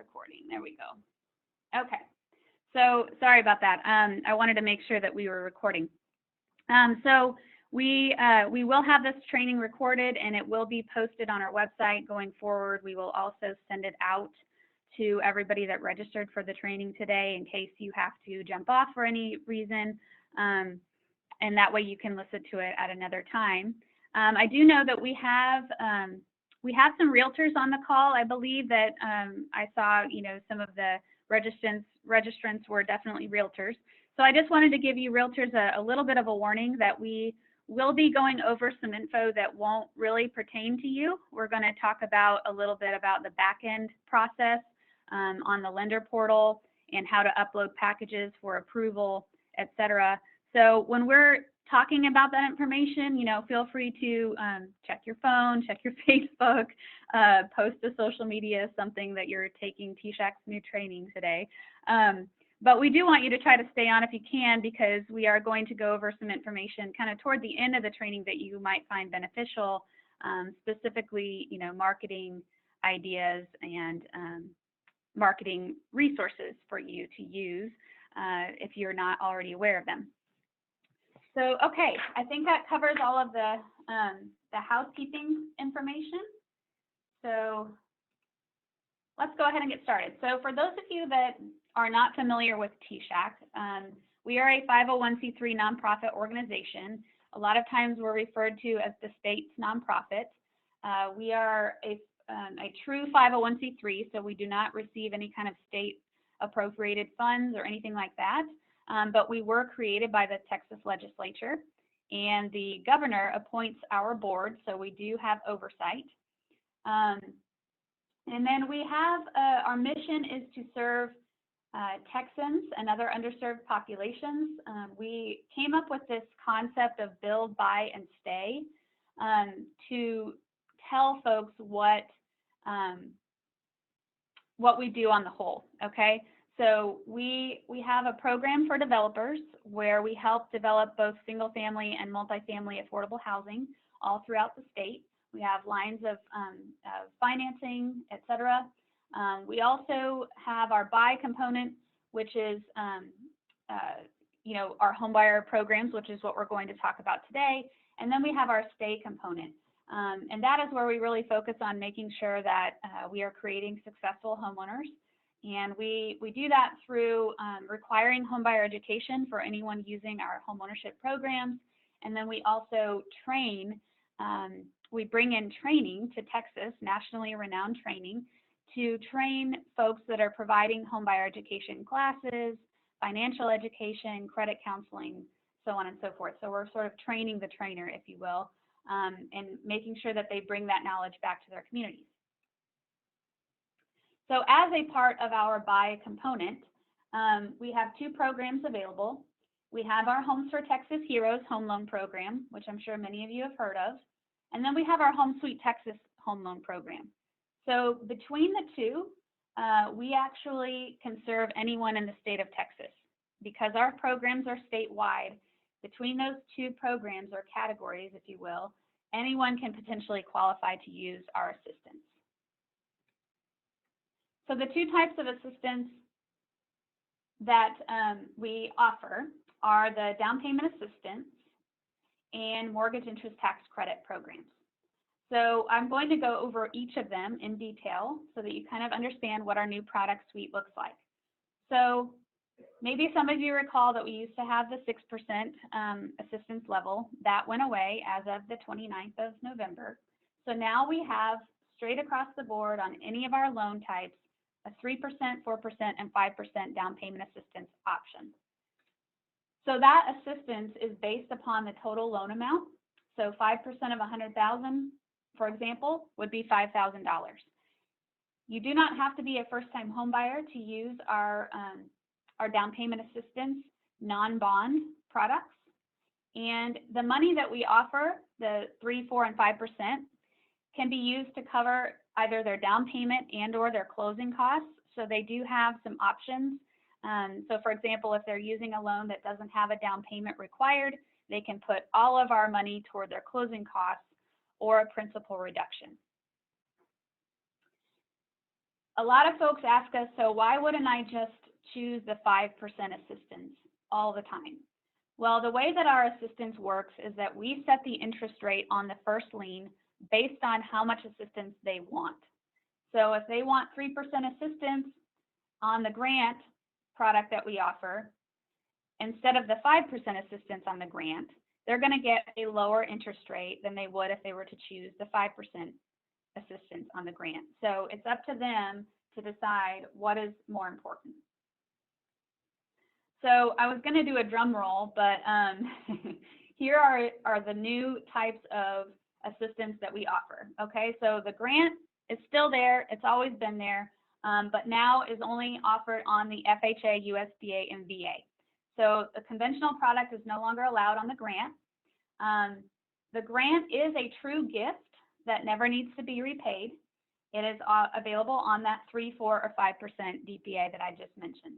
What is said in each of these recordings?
recording. There we go. Okay. So sorry about that. I wanted to make sure that we were recording. So we will have this training recorded, and it will be posted on our website going forward. We will also send it out to everybody that registered for the training today in case you have to jump off for any reason, and that way you can listen to it at another time. I do know that we have some realtors on the call. I believe that I saw, some of the registrants were definitely realtors. So I just wanted to give you realtors a little bit of a warning that we will be going over some info that won't really pertain to you. We're going to talk about a little bit about the back end process on the lender portal and how to upload packages for approval, etc. So when we're talking about that information, feel free to check your phone, check your Facebook, post to social media something that you're taking TSAHC's new training today. But we do want you to try to stay on if you can, because we are going to go over some information kind of toward the end of the training that you might find beneficial, specifically, marketing ideas and marketing resources for you to use if you're not already aware of them. So, okay, I think that covers all of the housekeeping information. So let's go ahead and get started. So for those of you that are not familiar with TSAHC, we are a 501c3 nonprofit organization. A lot of times we're referred to as the state's nonprofit. We are a true 501c3, so we do not receive any kind of state appropriated funds or anything like that. But we were created by the Texas legislature, and the governor appoints our board, so we do have oversight. And then we have, our mission is to serve Texans and other underserved populations. We came up with this concept of build, buy, and stay to tell folks what we do on the whole, okay? So we have a program for developers where we help develop both single family and multifamily affordable housing all throughout the state. We have lines of financing, et cetera. We also have our buy component, which is our homebuyer programs, which is what we're going to talk about today. And then we have our stay component. And that is where we really focus on making sure that we are creating successful homeowners. And we do that through requiring homebuyer education for anyone using our homeownership programs. And then we also train, we bring in training to Texas, nationally renowned training, to train folks that are providing homebuyer education classes, financial education, credit counseling, so on and so forth. So we're sort of training the trainer, if you will, and making sure that they bring that knowledge back to their communities. So as a part of our buy component, we have two programs available. We have our Homes for Texas Heroes home loan program, which I'm sure many of you have heard of. And then we have our Home Sweet Texas home loan program. So between the two, we actually can serve anyone in the state of Texas. Because our programs are statewide, between those two programs or categories, if you will, anyone can potentially qualify to use our assistance. So the two types of assistance that we offer are the down payment assistance and mortgage interest tax credit programs. So I'm going to go over each of them in detail so that you kind of understand what our new product suite looks like. So maybe some of you recall that we used to have the 6% assistance level. That went away as of the 29th of November. So now we have straight across the board on any of our loan types a 3%, 4%, and 5% down payment assistance option. So that assistance is based upon the total loan amount. So 5% of $100,000, for example, would be $5,000. You do not have to be a first-time home buyer to use our down payment assistance non-bond products. And the money that we offer, the 3%, 4%, and 5%, can be used to cover either their down payment and or their closing costs. So they do have some options. So for example, if they're using a loan that doesn't have a down payment required, they can put all of our money toward their closing costs or a principal reduction. A lot of folks ask us, so why wouldn't I just choose the 5% assistance all the time? Well, the way that our assistance works is that we set the interest rate on the first lien based on how much assistance they want. So if they want 3% assistance on the grant product that we offer, instead of the 5% assistance on the grant, they're going to get a lower interest rate than they would if they were to choose the 5% assistance on the grant. So it's up to them to decide what is more important. So I was going to do a drum roll, but here are the new types of assistance that we offer. Okay, so the grant is still there. It's always been there, but now is only offered on the FHA, USDA, and VA. So the conventional product is no longer allowed on the grant. The grant is a true gift that never needs to be repaid. It is available on that 3%, 4%, or 5% DPA that I just mentioned.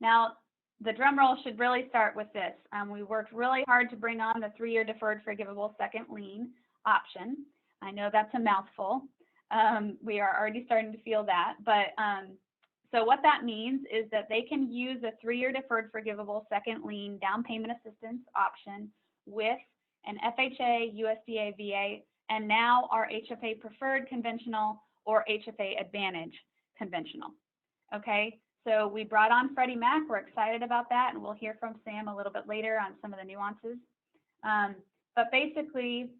Now, the drum roll should really start with this. We worked really hard to bring on the 3-year deferred forgivable second lien option. I know that's a mouthful. We are already starting to feel that, but so what that means is that they can use a 3-year deferred forgivable second lien down payment assistance option with an FHA, USDA, VA, and now our HFA preferred conventional or HFA Advantage conventional. Okay, so we brought on Freddie Mac. We're excited about that, and we'll hear from Sam a little bit later on some of the nuances. But basically,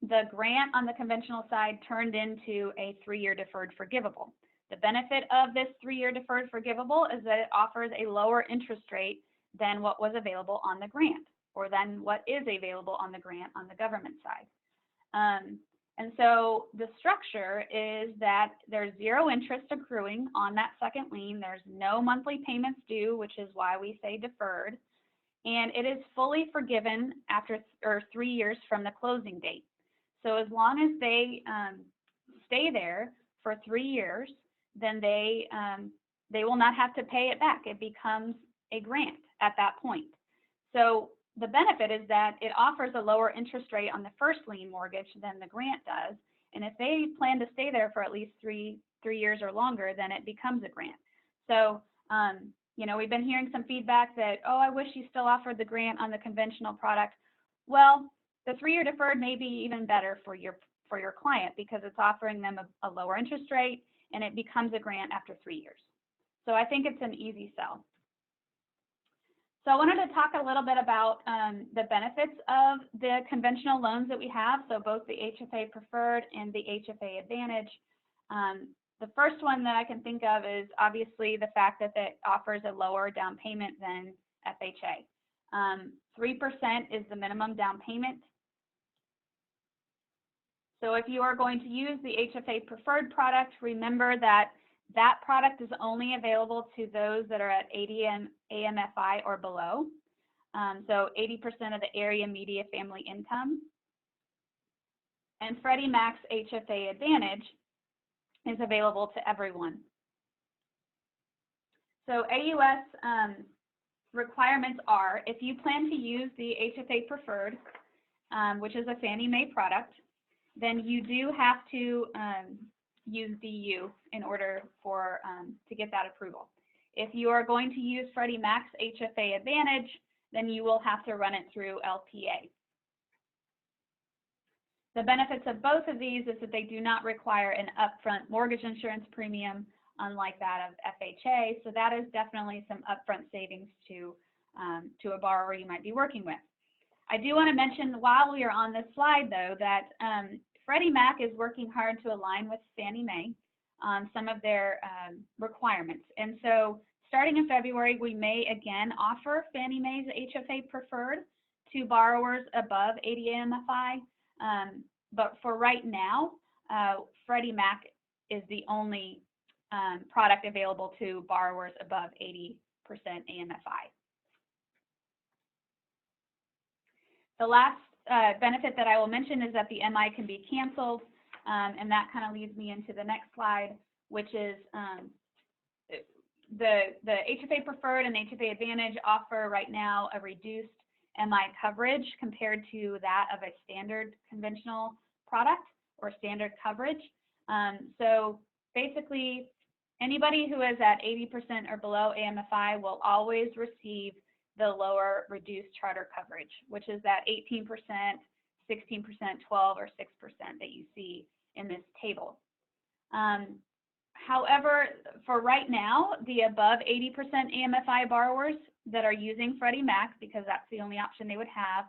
the grant on the conventional side turned into a 3-year deferred forgivable. The benefit of this 3-year deferred forgivable is that it offers a lower interest rate than what was available on the grant, or than what is available on the grant on the government side. And so the structure is that there's 0 interest accruing on that second lien. There's no monthly payments due, which is why we say deferred. And it is fully forgiven after 3 years from the closing date. So as long as they stay there for 3 years, then they will not have to pay it back. It becomes a grant at that point. So the benefit is that it offers a lower interest rate on the first lien mortgage than the grant does. And if they plan to stay there for at least three years or longer, then it becomes a grant. So, you know, we've been hearing some feedback that, oh, I wish you still offered the grant on the conventional product. Well, the 3-year deferred may be even better for your client because it's offering them a lower interest rate and it becomes a grant after 3 years. So I think it's an easy sell. So I wanted to talk a little bit about the benefits of the conventional loans that we have, so both the HFA Preferred and the HFA Advantage. The first one that I can think of is obviously the fact that it offers a lower down payment than FHA. 3% is the minimum down payment. So if you are going to use the HFA Preferred product, remember that that product is only available to those that are at 80 AMFI or below. So 80% of the area media family income. And Freddie Mac's HFA Advantage is available to everyone. So AUS requirements are, if you plan to use the HFA Preferred, which is a Fannie Mae product, then you do have to use DU in order for to get that approval. If you are going to use Freddie Mac's HFA Advantage, then you will have to run it through LPA. The benefits of both of these is that they do not require an upfront mortgage insurance premium, unlike that of FHA. So that is definitely some upfront savings to a borrower you might be working with. I do want to mention while we are on this slide, though, that Freddie Mac is working hard to align with Fannie Mae on some of their requirements. And so starting in February, we may again offer Fannie Mae's HFA Preferred to borrowers above 80 AMFI. But for right now, Freddie Mac is the only product available to borrowers above 80% AMFI. The last benefit that I will mention is that the MI can be canceled, and that kind of leads me into the next slide, which is the HFA Preferred and HFA Advantage offer right now a reduced MI coverage compared to that of a standard conventional product or standard coverage. So basically anybody who is at 80% or below AMFI will always receive the lower reduced charter coverage, which is that 18%, 16%, 12, or 6% that you see in this table. However, for right now, the above 80% AMFI borrowers that are using Freddie Mac, because that's the only option they would have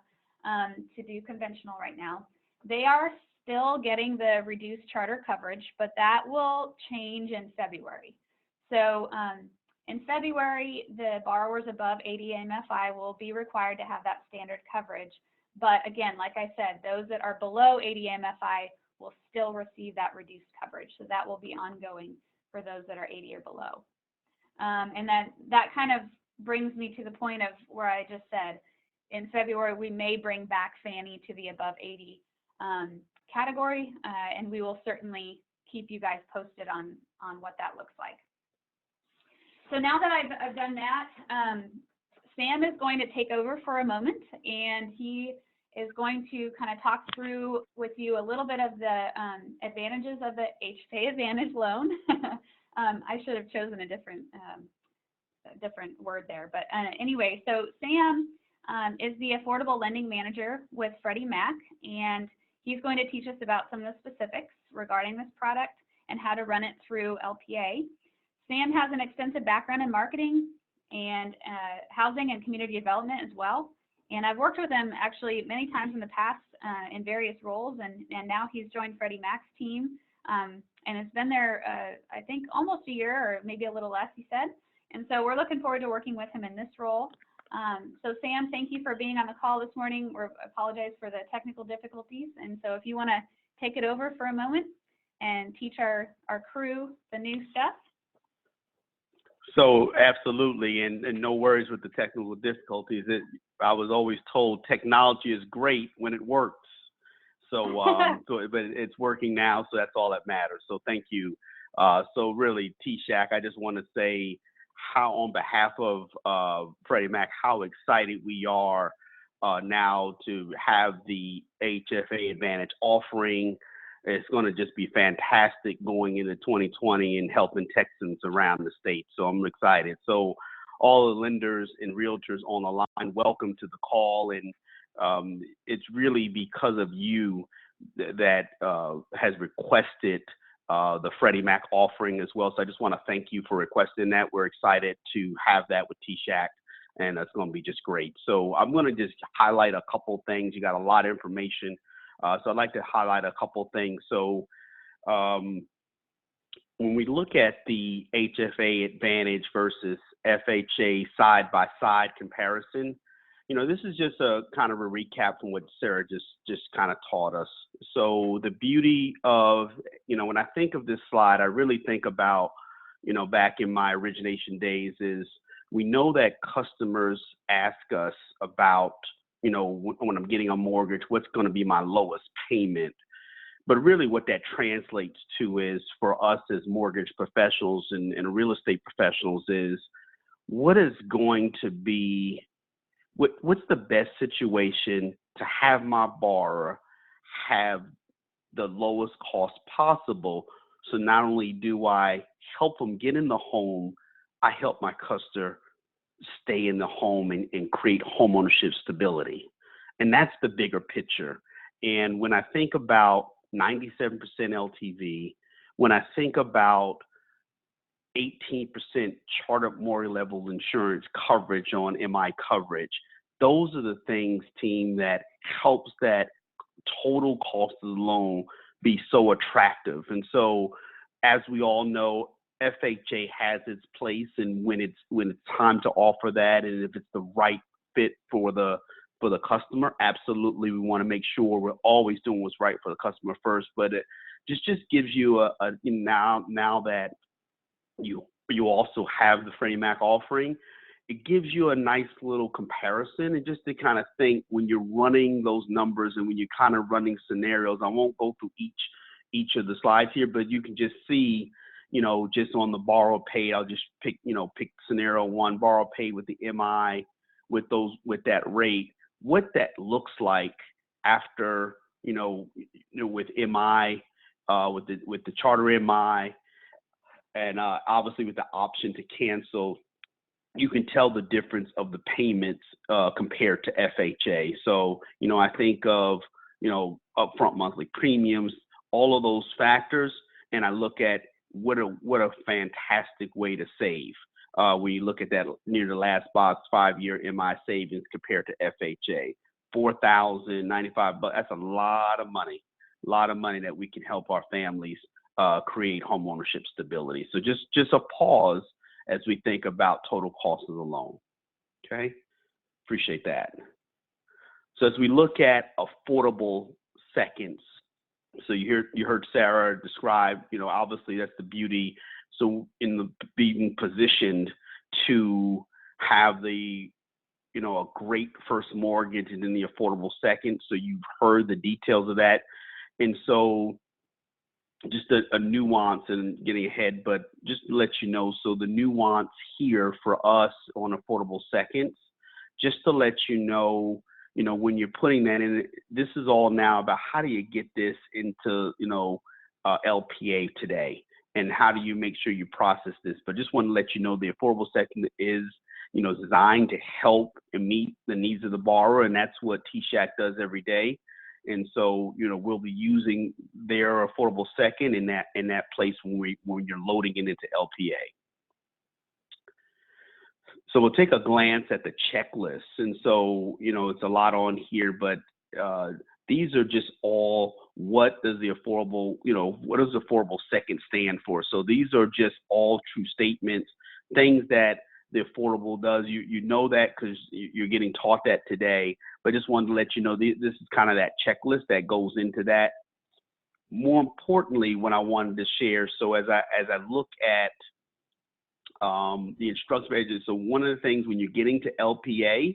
to do conventional right now, they are still getting the reduced charter coverage, but that will change in February. So in February, the borrowers above 80 AMFI will be required to have that standard coverage. But again, like I said, those that are below 80 AMFI will still receive that reduced coverage. So that will be ongoing for those that are 80 or below. And then that kind of brings me to the point of where I just said, in February, we may bring back Fannie to the above 80 category, and we will certainly keep you guys posted on what that looks like. So now that I've done that, Sam is going to take over for a moment, and he is going to kind of talk through with you a little bit of the advantages of the HFA Advantage loan. I should have chosen a different word there, but anyway, so Sam is the Affordable Lending Manager with Freddie Mac, and he's going to teach us about some of the specifics regarding this product and how to run it through LPA. Sam has an extensive background in marketing and housing and community development as well. And I've worked with him actually many times in the past in various roles, and now he's joined Freddie Mac's team, and it's been there, I think, almost a year or maybe a little less, he said. And so we're looking forward to working with him in this role. So Sam, thank you for being on the call this morning. We apologize for the technical difficulties. And so if you want to take it over for a moment and teach our crew the new stuff. So absolutely, and no worries with the technical difficulties. I was always told technology is great when it works. So, but it's working now, so that's all that matters. So thank you. So really, TSAHC, I just want to say how, on behalf of Freddie Mac, how excited we are now to have the HFA Advantage offering. It's going to just be fantastic going into 2020 and helping Texans around the state. So I'm excited. So all the lenders and realtors on the line, welcome to the call. And it's really because of you that has requested the Freddie Mac offering as well. So I just want to thank you for requesting that. We're excited to have that with TSAHC, and it's going to be just great. So I'm going to just highlight a couple things. You got a lot of information. So I'd like to highlight a couple things. So when we look at the HFA Advantage versus FHA side-by-side comparison, you know, this is just a kind of a recap from what Sarah just kind of taught us. So the beauty of, you know, when I think of this slide, I really think about, you know, back in my origination days is we know that customers ask us about, you know, when I'm getting a mortgage, what's going to be my lowest payment? But really what that translates to is for us as mortgage professionals and real estate professionals is what is going to be, what's the best situation to have my borrower have the lowest cost possible. So not only do I help them get in the home, I help my customer stay in the home and create homeownership stability. And that's the bigger picture. And when I think about 97% LTV, when I think about 18% charter mortgage level insurance coverage on MI coverage, those are the things, team, that helps that total cost of the loan be so attractive. And so, as we all know, FHA has its place, and when it's time to offer that, and if it's the right fit for the customer, absolutely, we want to make sure we're always doing what's right for the customer first. But it just gives you a now that you also have the Freddie Mac offering, it gives you a nice little comparison, and just to kind of think when you're running those numbers and when you're kind of running scenarios. I won't go through each of the slides here, but you can just see, you know, just on the borrow pay, I'll just pick scenario one, borrow pay with the MI with that rate, what that looks like after, with MI, with the charter MI, And obviously with the option to cancel, you can tell the difference of the payments compared to FHA. So, I think of, upfront monthly premiums, all of those factors, and I look at what a fantastic way to save. We look at that near the last box, 5-year MI savings compared to FHA, $4,095. That's a lot of money that we can help our families create home ownership stability. So just a pause as we think about total cost of the loan. Okay, appreciate that. So as we look at affordable seconds, so you heard Sarah describe, obviously that's the beauty. So being positioned to have the, a great first mortgage and then the affordable second. So you've heard the details of that. And so just a nuance and getting ahead, but just to let you know, so the nuance here for us on affordable seconds, just to let you know, when you're putting that in, this is all now about how do you get this into, LPA today, and how do you make sure you process this. But just want to let you know the affordable second is, designed to help and meet the needs of the borrower, and that's what TSAHC does every day. And so, we'll be using their affordable second in that place when you're loading it into LPA. So we'll take a glance at the checklist. And so, it's a lot on here, but these are just all, what does the affordable second stand for? So these are just all true statements, things that the affordable does. You know that because you're getting taught that today, but just wanted to let you know this is kind of that checklist that goes into that. More importantly, what I wanted to share, so as I look at the instruction pages, so one of the things when you're getting to LPA,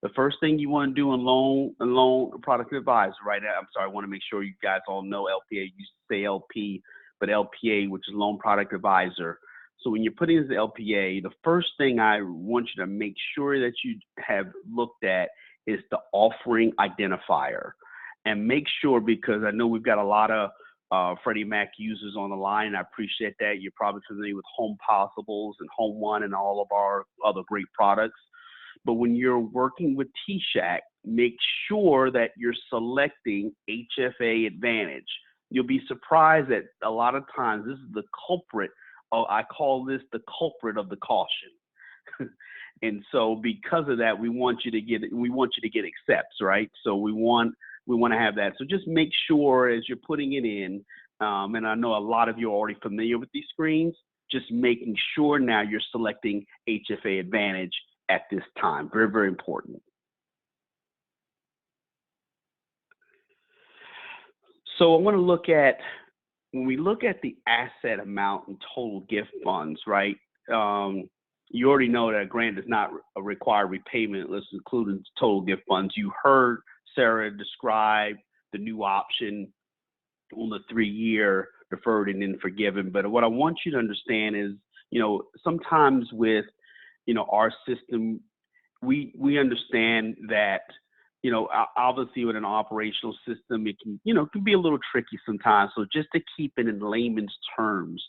the first thing you want to do in loan product advisor, right? I'm sorry, I want to make sure you guys all know LPA. You say LP, but LPA, which is loan product advisor. So when you're putting this LPA, the first thing I want you to make sure that you have looked at is the offering identifier. And make sure, because I know we've got a lot of Freddie Mac users on the line, and I appreciate that. You're probably familiar with Home Possibles and Home One and all of our other great products. But when you're working with TSAHC, make sure that you're selecting HFA Advantage. You'll be surprised that a lot of times this is the culprit. I call this the culprit of the caution. And so because of that, we want you to get accepts, right? So we want to have that. So just make sure as you're putting it in, and I know a lot of you are already familiar with these screens, just making sure now you're selecting HFA Advantage at this time. Very, very important. So I want to look at, when we look at the asset amount and total gift funds, right? You already know that a grant does not require repayment unless including total gift funds. You heard Sarah describe the new option on the 3-year deferred and then forgiven. But what I want you to understand is, sometimes with, our system, we understand that, obviously with an operational system, it can, can be a little tricky sometimes. So just to keep it in layman's terms,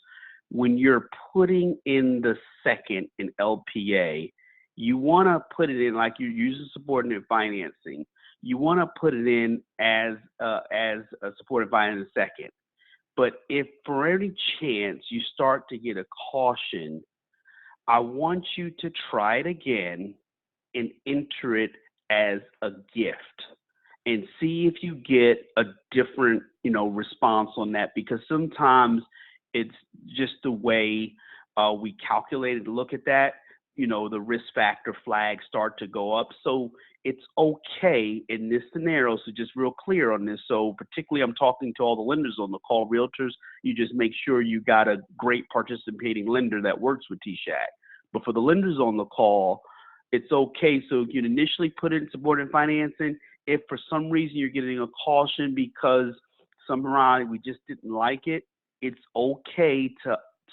when you're putting in the second in LPA, you want to put it in like you're using subordinate financing. You want to put it in as a supported financing second. But if for any chance you start to get a caution, I want you to try it again and enter it as a gift and see if you get a different, response on that, because sometimes it's just the way we calculate it. Look at that, the risk factor flags start to go up. So it's okay in this scenario. So just real clear on this. So particularly I'm talking to all the lenders on the call, realtors, you just make sure you got a great participating lender that works with TSAHC. But for the lenders on the call, it's okay. So you can initially put it in subordinate financing. If for some reason you're getting a caution because somehow we just didn't like it, it's okay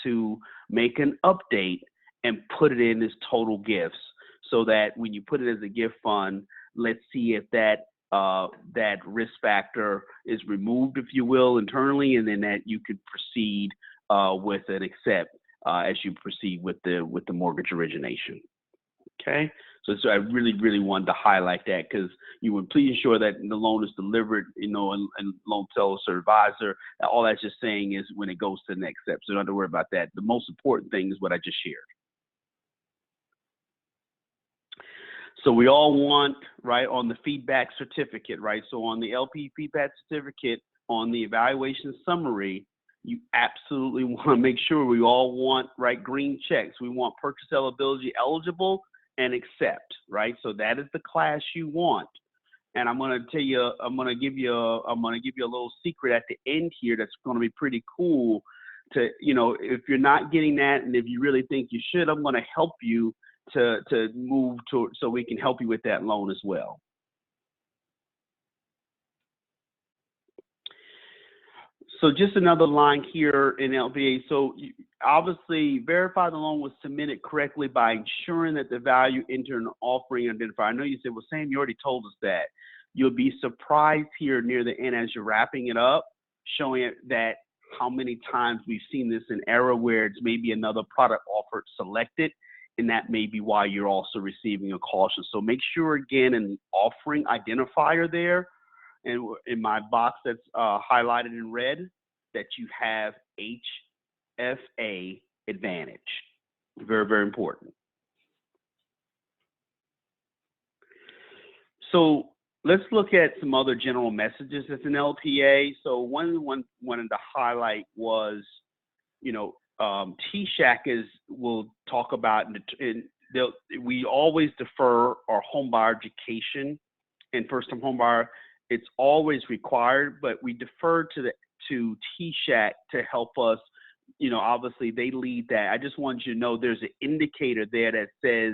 to make an update and put it in as total gifts, so that when you put it as a gift fund, let's see if that risk factor is removed, if you will, internally, and then that you could proceed with an accept. as you proceed with the mortgage origination. Okay, so I really, really wanted to highlight that, because you would please ensure that the loan is delivered, and loan seller or advisor. All that's just saying is when it goes to the next step. So don't have to worry about that. The most important thing is what I just shared. So we all want, right, on the feedback certificate, right? So on the LP feedback certificate, on the evaluation summary, you absolutely want to make sure we all want, right, green checks. We want purchase eligibility, eligible, and accept, right? So that is the class you want. And I'm going to tell you, I'm going to give you a little secret at the end here that's going to be pretty cool. To, if you're not getting that, and if you really think you should, I'm going to help you to move to, so we can help you with that loan as well. So just another line here in LPA. So obviously verify the loan was submitted correctly by ensuring that the value entered in the offering identifier. I know you said, well, Sam, you already told us that. You'll be surprised here near the end as you're wrapping it up, showing it that how many times we've seen this in error where it's maybe another product offered selected, and that may be why you're also receiving a caution. So make sure, again, in the offering identifier there, and in my box that's highlighted in red, that you have HFA Advantage. Very, very important. So let's look at some other general messages as an LPA. So one wanted to highlight was, TSAHC we'll talk about, we always defer our home buyer education and first-time home buyer. It's always required, but we defer to TSAHC to help us. Obviously they lead that. I just want you to know there's an indicator there that says,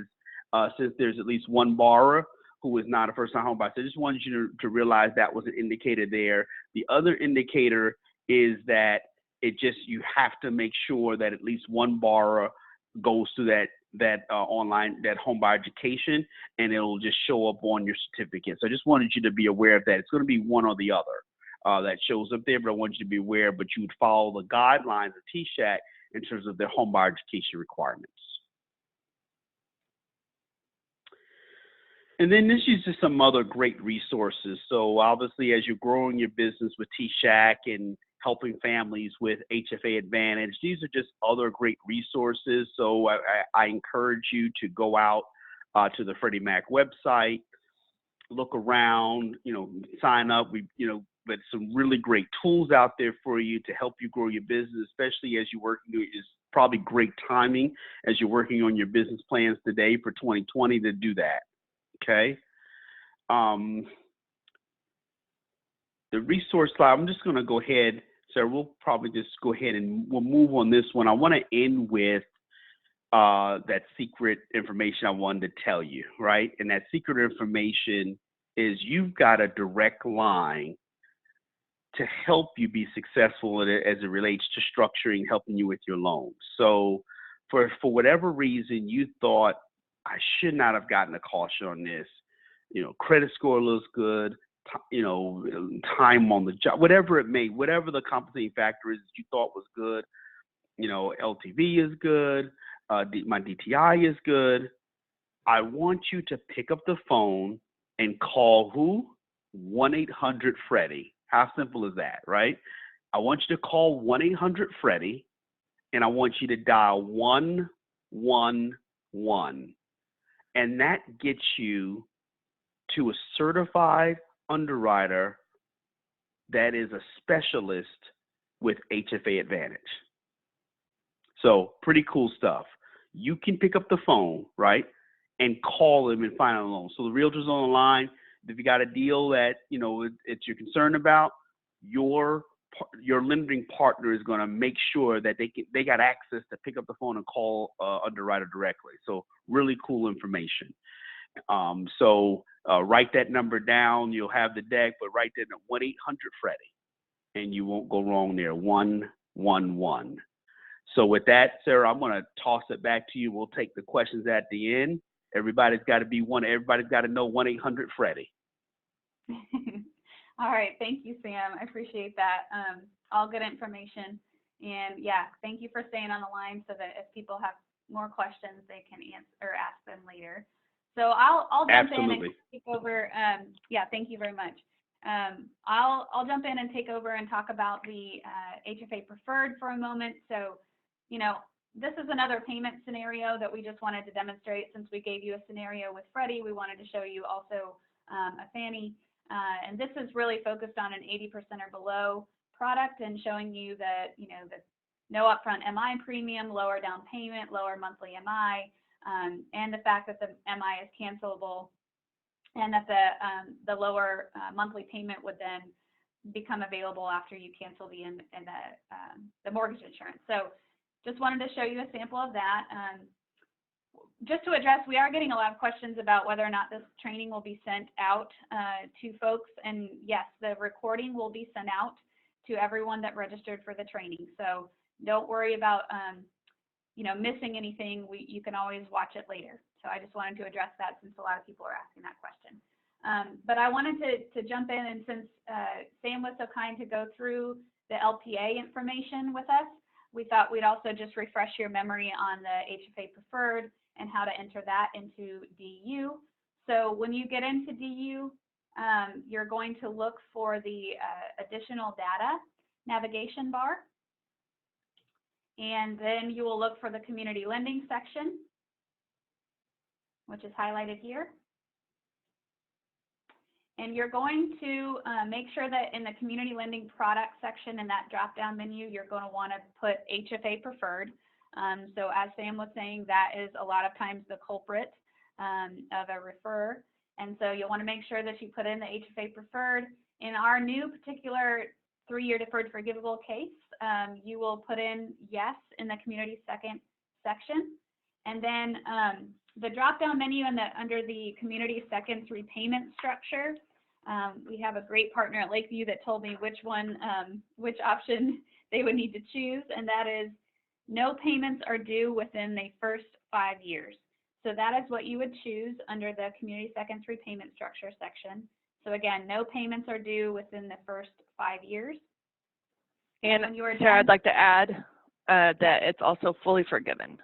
since there's at least one borrower who is not a first-time home buyer. So I just wanted you to realize that was an indicator there. The other indicator is that you have to make sure that at least one borrower goes through that online, that home buyer education, and it'll just show up on your certificate. So I just wanted you to be aware of that. It's going to be one or the other that shows up there, but I want you to be aware, but you would follow the guidelines of TSAHC in terms of their home buyer education requirements. And then this is just some other great resources. So obviously, as you're growing your business with TSAHC and helping families with HFA Advantage, these are just other great resources. So I encourage you to go out to the Freddie Mac website, look around, sign up. But some really great tools out there for you to help you grow your business, especially as you're working. It's probably great timing as you're working on your business plans today for 2020 to do that. Okay. The resource slide, I'm just going to go ahead. So we'll probably just go ahead and we'll move on this one. I want to end with that secret information I wanted to tell you, right? And that secret information is you've got a direct line to help you be successful as it relates to structuring, helping you with your loans. So for whatever reason you thought, I should not have gotten a caution on this, credit score looks good, time on the job, whatever the compensating factor is that you thought was good, LTV is good, my DTI is good. I want you to pick up the phone and call who? 1-800-FREDDIE. How simple is that, right? I want you to call 1-800-FREDDIE, and I want you to dial 111. And that gets you to a certified underwriter that is a specialist with HFA Advantage. So pretty cool stuff. You can pick up the phone, right, and call them and find a loan. So the realtor's on the line. If you got a deal that it's you're concerned about, your lending partner is going to make sure that they got access to pick up the phone and call underwriter directly. So really cool information. So write that number down. You'll have the deck, but write that at 1-800-FREDDIE, and you won't go wrong there. 111. So with that, Sarah, I'm going to toss it back to you. We'll take the questions at the end. Everybody's got to know 1-800-FREDDIE. All right. Thank you, Sam. I appreciate that. All good information. And yeah, thank you for staying on the line so that if people have more questions, they can answer or ask them later. So I'll jump in and take over. Yeah, thank you very much. I'll jump in and take over and talk about the HFA preferred for a moment. So, you know, this is another payment scenario that we just wanted to demonstrate. Since we gave you a scenario with Freddie, we wanted to show you also a Fannie. And this is really focused on an 80% or below product and showing you that, you know, the no upfront MI premium, lower down payment, lower monthly MI, and the fact that the MI is cancelable, and that the lower monthly payment would then become available after you cancel the mortgage insurance. So just wanted to show you a sample of that. Just to address, we are getting a lot of questions about whether or not this training will be sent out to folks. And yes, the recording will be sent out to everyone that registered for the training. So don't worry about you know, missing anything. You can always watch it later. So I just wanted to address that since a lot of people are asking that question. But I wanted to jump in, and since Sam was so kind to go through the LPA information with us, we thought we'd also just refresh your memory on the HFA preferred and how to enter that into DU. So when you get into DU, you're going to look for the additional data navigation bar. And then you will look for the community lending section, which is highlighted here. And you're going to make sure that in the community lending product section in that drop-down menu, you're going to want to put HFA preferred. So as Sam was saying, that is a lot of times the culprit of a refer. And so you'll want to make sure that you put in the HFA preferred. In our new particular 3-year deferred forgivable case, you will put in yes in the community second section. And then the drop-down menu under the community second's repayment structure, we have a great partner at Lakeview that told me which option they would need to choose, and that is no payments are due within the first 5 years. So that is what you would choose under the community second's repayment structure section. So again, no payments are due within the first 5 years. And Sarah, I'd like to add that it's also fully forgiven,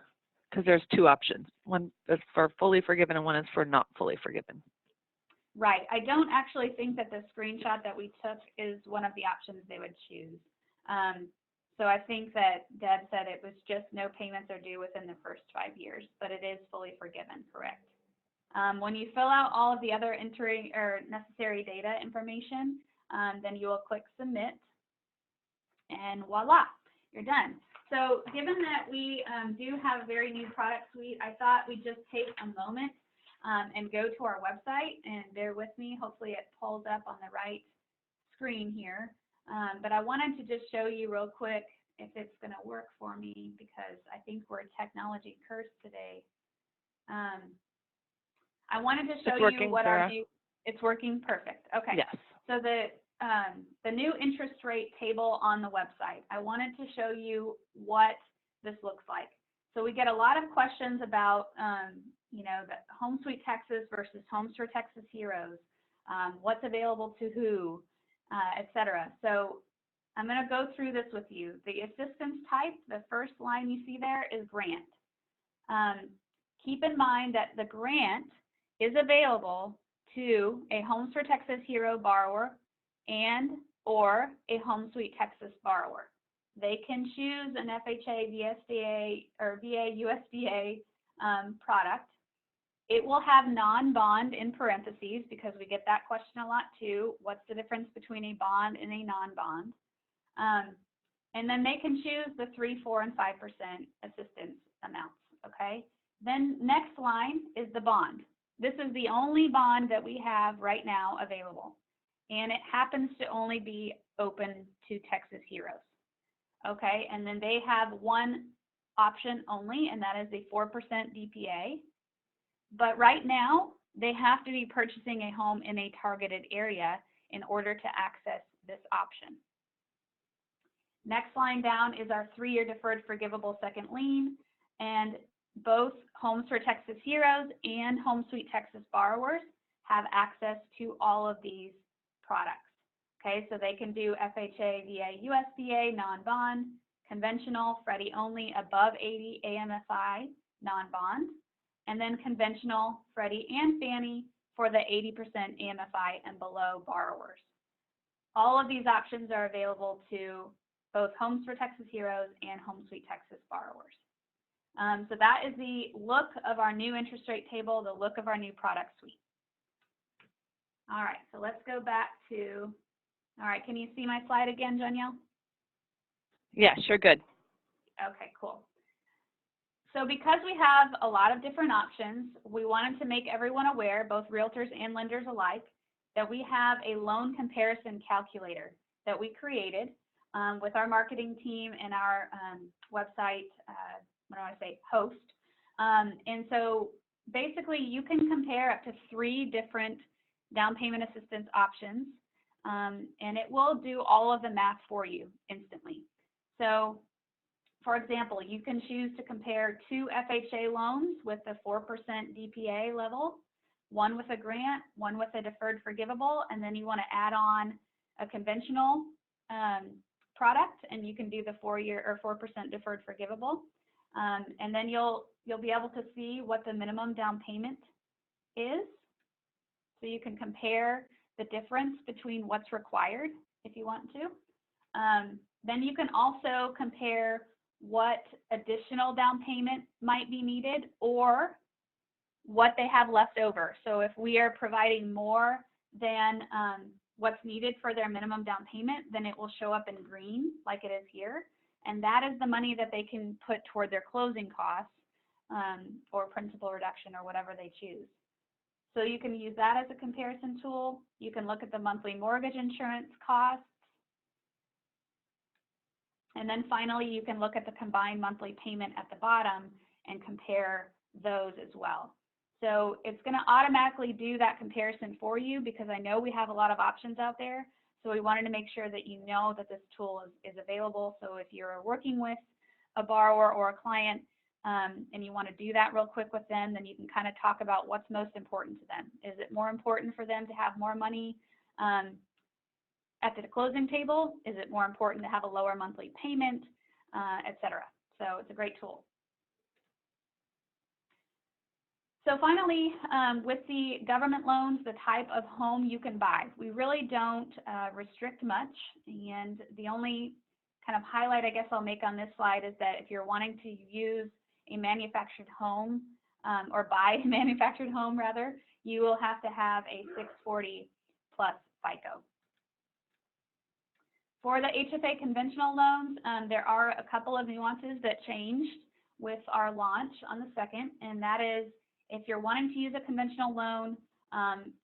because there's 2 options. One is for fully forgiven and one is for not fully forgiven. Right. I don't actually think that the screenshot that we took is one of the options they would choose. So I think that Deb said it was just no payments are due within the first 5 years, but it is fully forgiven, correct? When you fill out all of the other entry or necessary data information, then you will click submit, and voila, you're done. So given that we do have a very new product suite, I thought we'd just take a moment and go to our website, and bear with me. Hopefully it pulls up on the right screen here. But I wanted to just show you real quick if it's going to work for me, because I think we're technology cursed today. I wanted to show you what Sarah. Our new, it's working perfect. Okay. Yes. So the new interest rate table on the website, I wanted to show you what this looks like. So we get a lot of questions about, you know, the Home Sweet Texas versus Homes for Texas Heroes, what's available to who, et cetera. So I'm going to go through this with you. The assistance type, the first line you see there is grant. Keep in mind that the grant is available to a Homes for Texas Hero borrower and or a Home Sweet Texas borrower. They can choose an FHA, VSBA, or VA USDA product. It will have non-bond in parentheses, because we get that question a lot too. What's the difference between a bond and a non-bond? And then they can choose the 3%, 4%, and 5% assistance amounts, okay? Then next line is the bond. This is the only bond that we have right now available, and it happens to only be open to Texas Heroes, okay? And then they have one option only, and that is the 4% DPA. But right now, they have to be purchasing a home in a targeted area in order to access this option. Next line down is our 3-year deferred forgivable second lien, and both Homes for Texas Heroes and Home Sweet Texas borrowers have access to all of these products. Okay, so they can do FHA, VA, USDA, non-bond, conventional, Freddie only above 80 AMFI, non-bond, and then conventional, Freddie and Fannie for the 80% AMFI and below borrowers. All of these options are available to both Homes for Texas Heroes and Home Sweet Texas borrowers. So that is the look of our new interest rate table, the look of our new product suite. All right, so let's go back to, all right, can you see my slide again, Danielle? Yeah, sure, good. Okay, cool. So because we have a lot of different options, we wanted to make everyone aware, both realtors and lenders alike, that we have a loan comparison calculator that we created with our marketing team and our website, what do I say, host. And so basically you can compare up to 3 different down payment assistance options, and it will do all of the math for you instantly. So for example, you can choose to compare 2 FHA loans with a 4% DPA level, one with a grant, one with a deferred forgivable, and then you want to add on a conventional product, and you can do the 4-year or 4% deferred forgivable. And then you'll be able to see what the minimum down payment is. So you can compare the difference between what's required if you want to. Then you can also compare what additional down payment might be needed or what they have left over. So if we are providing more than what's needed for their minimum down payment, then it will show up in green like it is here. And that is the money that they can put toward their closing costs or principal reduction or whatever they choose. So you can use that as a comparison tool. You can look at the monthly mortgage insurance costs. And then finally, you can look at the combined monthly payment at the bottom and compare those as well. So it's going to automatically do that comparison for you because I know we have a lot of options out there. So we wanted to make sure that you know that this tool is available. So if you're working with a borrower or a client and you want to do that real quick with them, then you can kind of talk about what's most important to them. Is it more important for them to have more money at the closing table? Is it more important to have a lower monthly payment, et cetera? So it's a great tool. So finally, with the government loans, the type of home you can buy, we really don't restrict much. And the only kind of highlight I guess I'll make on this slide is that if you're wanting to use a manufactured home or buy a manufactured home rather, you will have to have a 640 plus FICO. For the HFA conventional loans, there are a couple of nuances that changed with our launch on the 2nd, and that is if you're wanting to use a conventional loan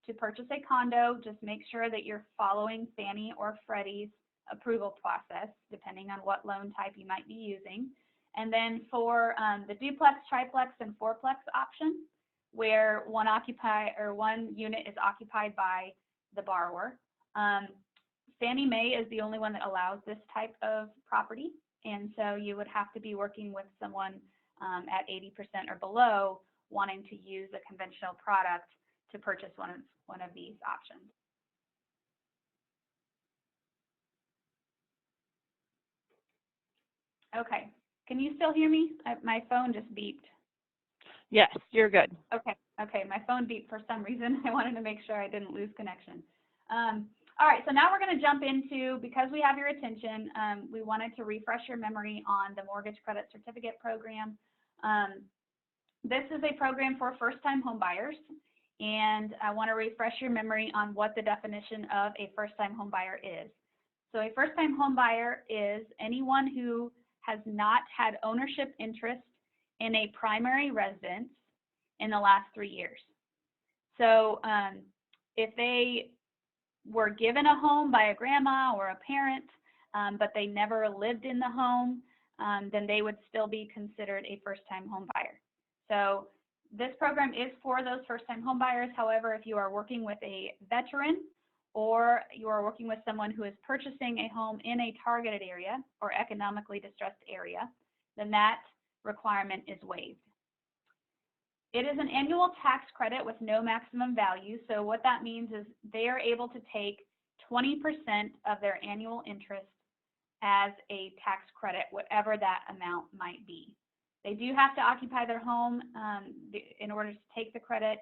to purchase a condo, just make sure that you're following Fannie or Freddie's approval process, depending on what loan type you might be using. And then for the duplex, triplex, and fourplex option, where one unit is occupied by the borrower, Fannie Mae is the only one that allows this type of property, and so you would have to be working with someone at 80% or below wanting to use a conventional product to purchase one of these options. Okay, can you still hear me? My phone just beeped. Yes, you're good. Okay, my phone beeped for some reason. I wanted to make sure I didn't lose connection. All right, so now we're going to jump into, because we have your attention, we wanted to refresh your memory on the Mortgage Credit Certificate Program. This is a program for first-time homebuyers, and I want to refresh your memory on what the definition of a first-time homebuyer is. So a first-time homebuyer is anyone who has not had ownership interest in a primary residence in the last 3 years. So if they were given a home by a grandma or a parent, but they never lived in the home, then they would still be considered a first-time homebuyer. So this program is for those first-time homebuyers. However, if you are working with a veteran or you are working with someone who is purchasing a home in a targeted area or economically distressed area, then that requirement is waived. It is an annual tax credit with no maximum value. So what that means is they are able to take 20% of their annual interest as a tax credit, whatever that amount might be. They do have to occupy their home in order to take the credit.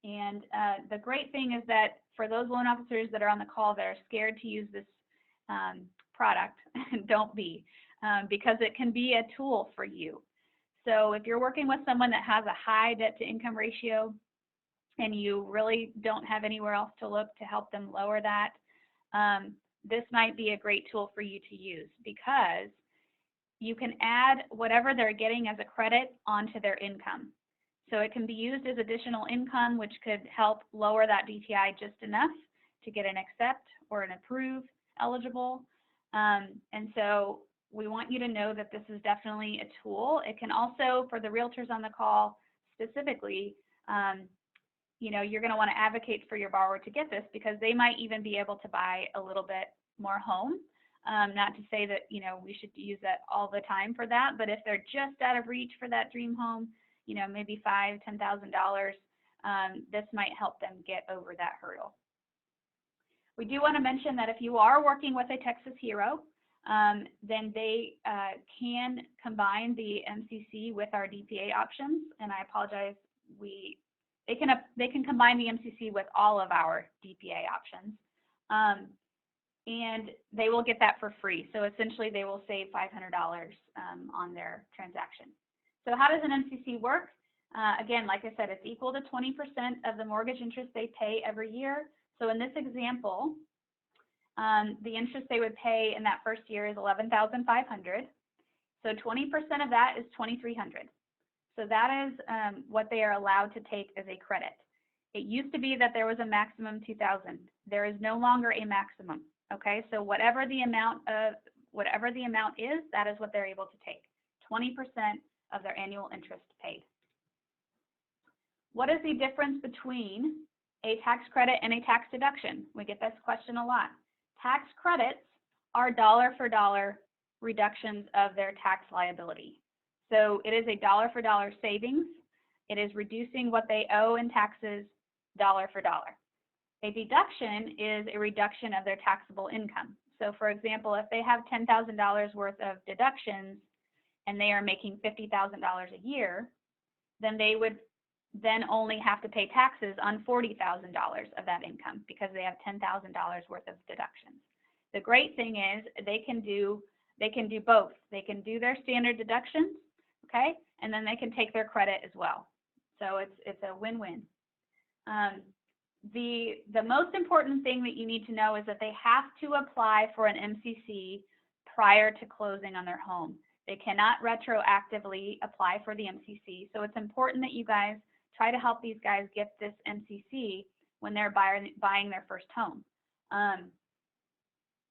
And the great thing is that for those loan officers that are on the call that are scared to use this product, don't be, because it can be a tool for you. So if you're working with someone that has a high debt to income ratio and you really don't have anywhere else to look to help them lower that, this might be a great tool for you to use, because you can add whatever they're getting as a credit onto their income. So it can be used as additional income, which could help lower that DTI just enough to get an accept or an approve eligible. And so we want you to know that this is definitely a tool. It can also, for the realtors on the call specifically, you know, you're going to want to advocate for your borrower to get this, because they might even be able to buy a little bit more home. Not to say that, you know, we should use that all the time for that, but if they're just out of reach for that dream home, you know, maybe $5,000, $10,000, this might help them get over that hurdle. We do want to mention that if you are working with a Texas hero, then they can combine the MCC with our DPA options. And I apologize, they can combine the MCC with all of our DPA options. And they will get that for free. So essentially they will save $500 on their transaction. So how does an MCC work? Again, like I said, it's equal to 20% of the mortgage interest they pay every year. So in this example, the interest they would pay in that first year is $11,500. So 20% of that is $2,300. So that is what they are allowed to take as a credit. It used to be that there was a maximum $2,000. There is no longer a maximum. Okay, so whatever the amount is, that is what they're able to take. 20% of their annual interest paid. What is the difference between a tax credit and a tax deduction? We get this question a lot. Tax credits are dollar for dollar reductions of their tax liability. So it is a dollar for dollar savings. It is reducing what they owe in taxes dollar for dollar. A deduction is a reduction of their taxable income. So for example, if they have $10,000 worth of deductions and they are making $50,000 a year, then they would then only have to pay taxes on $40,000 of that income, because they have $10,000 worth of deductions. The great thing is they can do both. They can do their standard deductions, okay, and then they can take their credit as well. So it's a win-win. The most important thing that you need to know is that they have to apply for an MCC prior to closing on their home. They cannot retroactively apply for the MCC. So it's important that you guys try to help these guys get this MCC when they're buying their first home.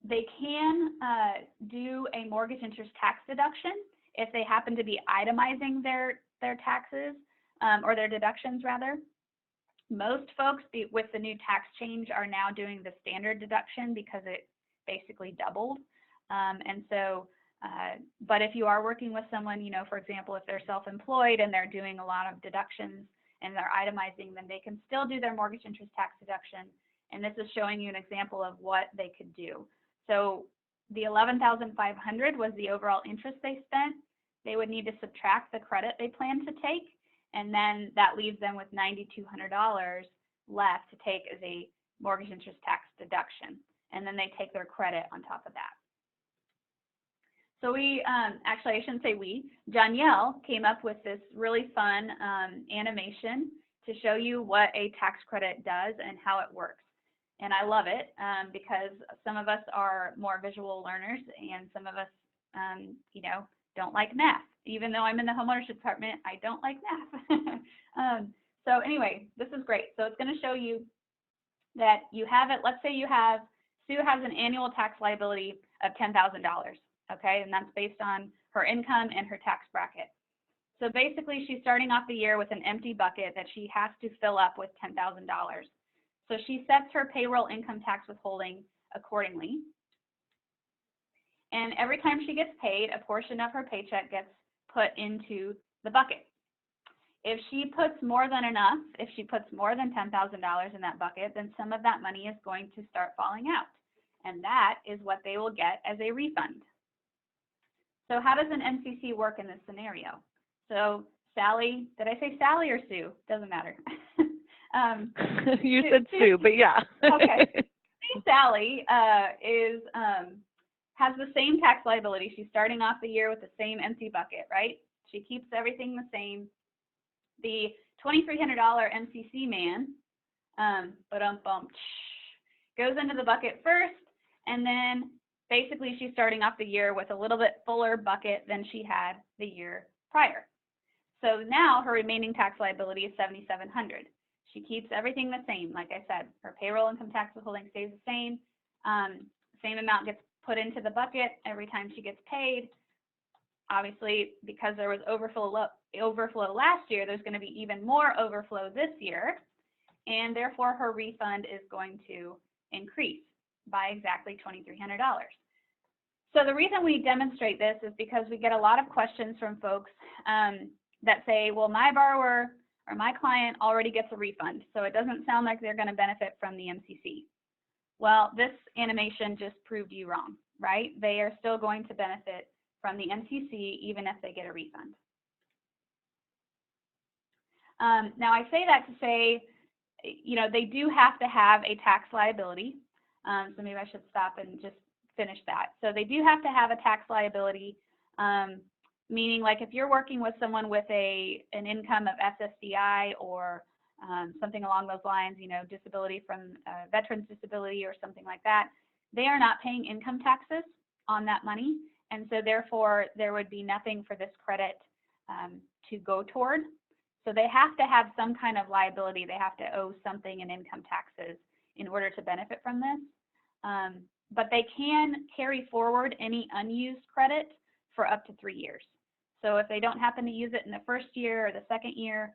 They can do a mortgage interest tax deduction if they happen to be itemizing their taxes or their deductions rather. Most folks with the new tax change are now doing the standard deduction because it basically doubled. But if you are working with someone, you know, for example, if they're self-employed and they're doing a lot of deductions and they're itemizing, then they can still do their mortgage interest tax deduction. And this is showing you an example of what they could do. So the $11,500 was the overall interest they spent. They would need to subtract the credit they plan to take, and then that leaves them with $9,200 left to take as a mortgage interest tax deduction. And then they take their credit on top of that. So actually I shouldn't say Janielle came up with this really fun animation to show you what a tax credit does and how it works. And I love it because some of us are more visual learners and some of us, you know, don't like math. Even though I'm in the homeownership department, I don't like math. So anyway, this is great. So it's going to show you that you have it. Let's say Sue has an annual tax liability of $10,000. Okay, and that's based on her income and her tax bracket. So basically, she's starting off the year with an empty bucket that she has to fill up with $10,000. So she sets her payroll income tax withholding accordingly. And every time she gets paid, a portion of her paycheck gets put into the bucket. If she puts more than enough, if she puts more than $10,000 in that bucket, then some of that money is going to start falling out. And that is what they will get as a refund. So how does an MCC work in this scenario? So Sally, did I say Sally or Sue? Doesn't matter. You said Sue, but yeah. Okay. Sally has the same tax liability. She's starting off the year with the same empty bucket, right? She keeps everything the same. The $2,300 MCC man, goes into the bucket first, and then basically she's starting off the year with a little bit fuller bucket than she had the year prior. So now her remaining tax liability is $7,700. She keeps everything the same. Like I said, her payroll income tax withholding stays the same. Same amount gets put into the bucket every time she gets paid. Obviously, because there was overflow last year, there's going to be even more overflow this year, and therefore her refund is going to increase by exactly $2,300. So the reason we demonstrate this is because we get a lot of questions from folks that say, well, my borrower or my client already gets a refund, so it doesn't sound like they're going to benefit from the MCC. Well, this animation just proved you wrong, right? They are still going to benefit from the MCC even if they get a refund. Now, I say that to say, you know, they do have to have a tax liability. So maybe I should stop and just finish that. So they do have to have a tax liability, meaning like if you're working with someone with an income of SSDI or something along those lines, you know, disability from veterans disability or something like that, they are not paying income taxes on that money. And so therefore, there would be nothing for this credit to go toward. So they have to have some kind of liability. They have to owe something in income taxes in order to benefit from this. But they can carry forward any unused credit for up to 3 years. So if they don't happen to use it in the first year or the second year,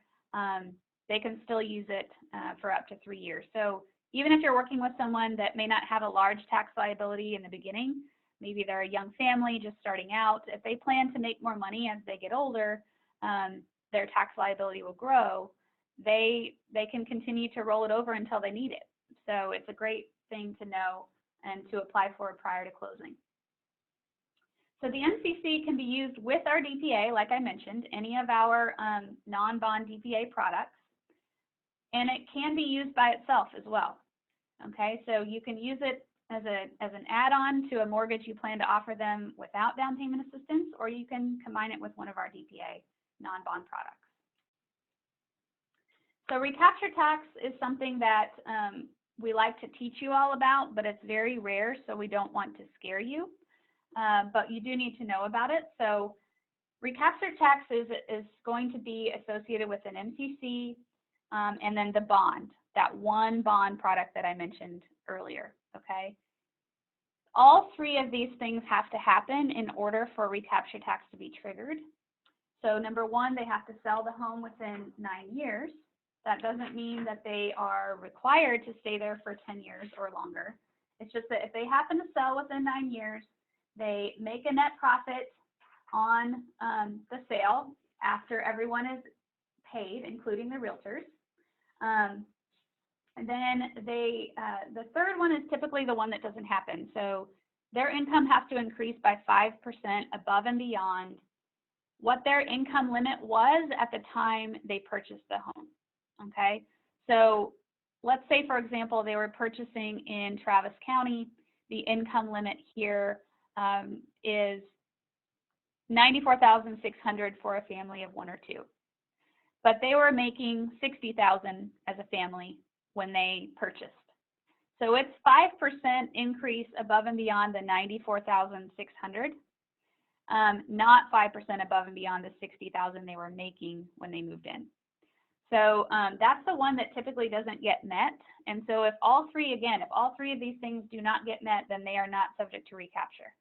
they can still use it for up to 3 years. So even if you're working with someone that may not have a large tax liability in the beginning, maybe they're a young family just starting out, if they plan to make more money as they get older, their tax liability will grow, they can continue to roll it over until they need it. So it's a great thing to know and to apply for prior to closing. So the MCC can be used with our DPA, like I mentioned, any of our non-bond DPA products, and it can be used by itself as well. Okay, so you can use it as an add-on to a mortgage you plan to offer them without down payment assistance, or you can combine it with one of our DPA non-bond products. So recapture tax is something that we like to teach you all about, but it's very rare, so we don't want to scare you. But you do need to know about it. So recapture tax is going to be associated with an MCC and then the bond, that one bond product that I mentioned earlier, okay? All three of these things have to happen in order for recapture tax to be triggered. So number one, they have to sell the home within 9 years. That doesn't mean that they are required to stay there for 10 years or longer. It's just that if they happen to sell within 9 years, they make a net profit on the sale after everyone is paid, including the realtors. And then the third one is typically the one that doesn't happen. So their income has to increase by 5% above and beyond what their income limit was at the time they purchased the home, okay? So let's say, for example, they were purchasing in Travis County. The income limit here is $94,600 for a family of 1 or 2. But they were making $60,000 as a family when they purchased. So it's 5% increase above and beyond the $94,600. Not 5% above and beyond the $60,000 they were making when they moved in. So that's the one that typically doesn't get met. And so if all three of these things do not get met, then they are not subject to recapture.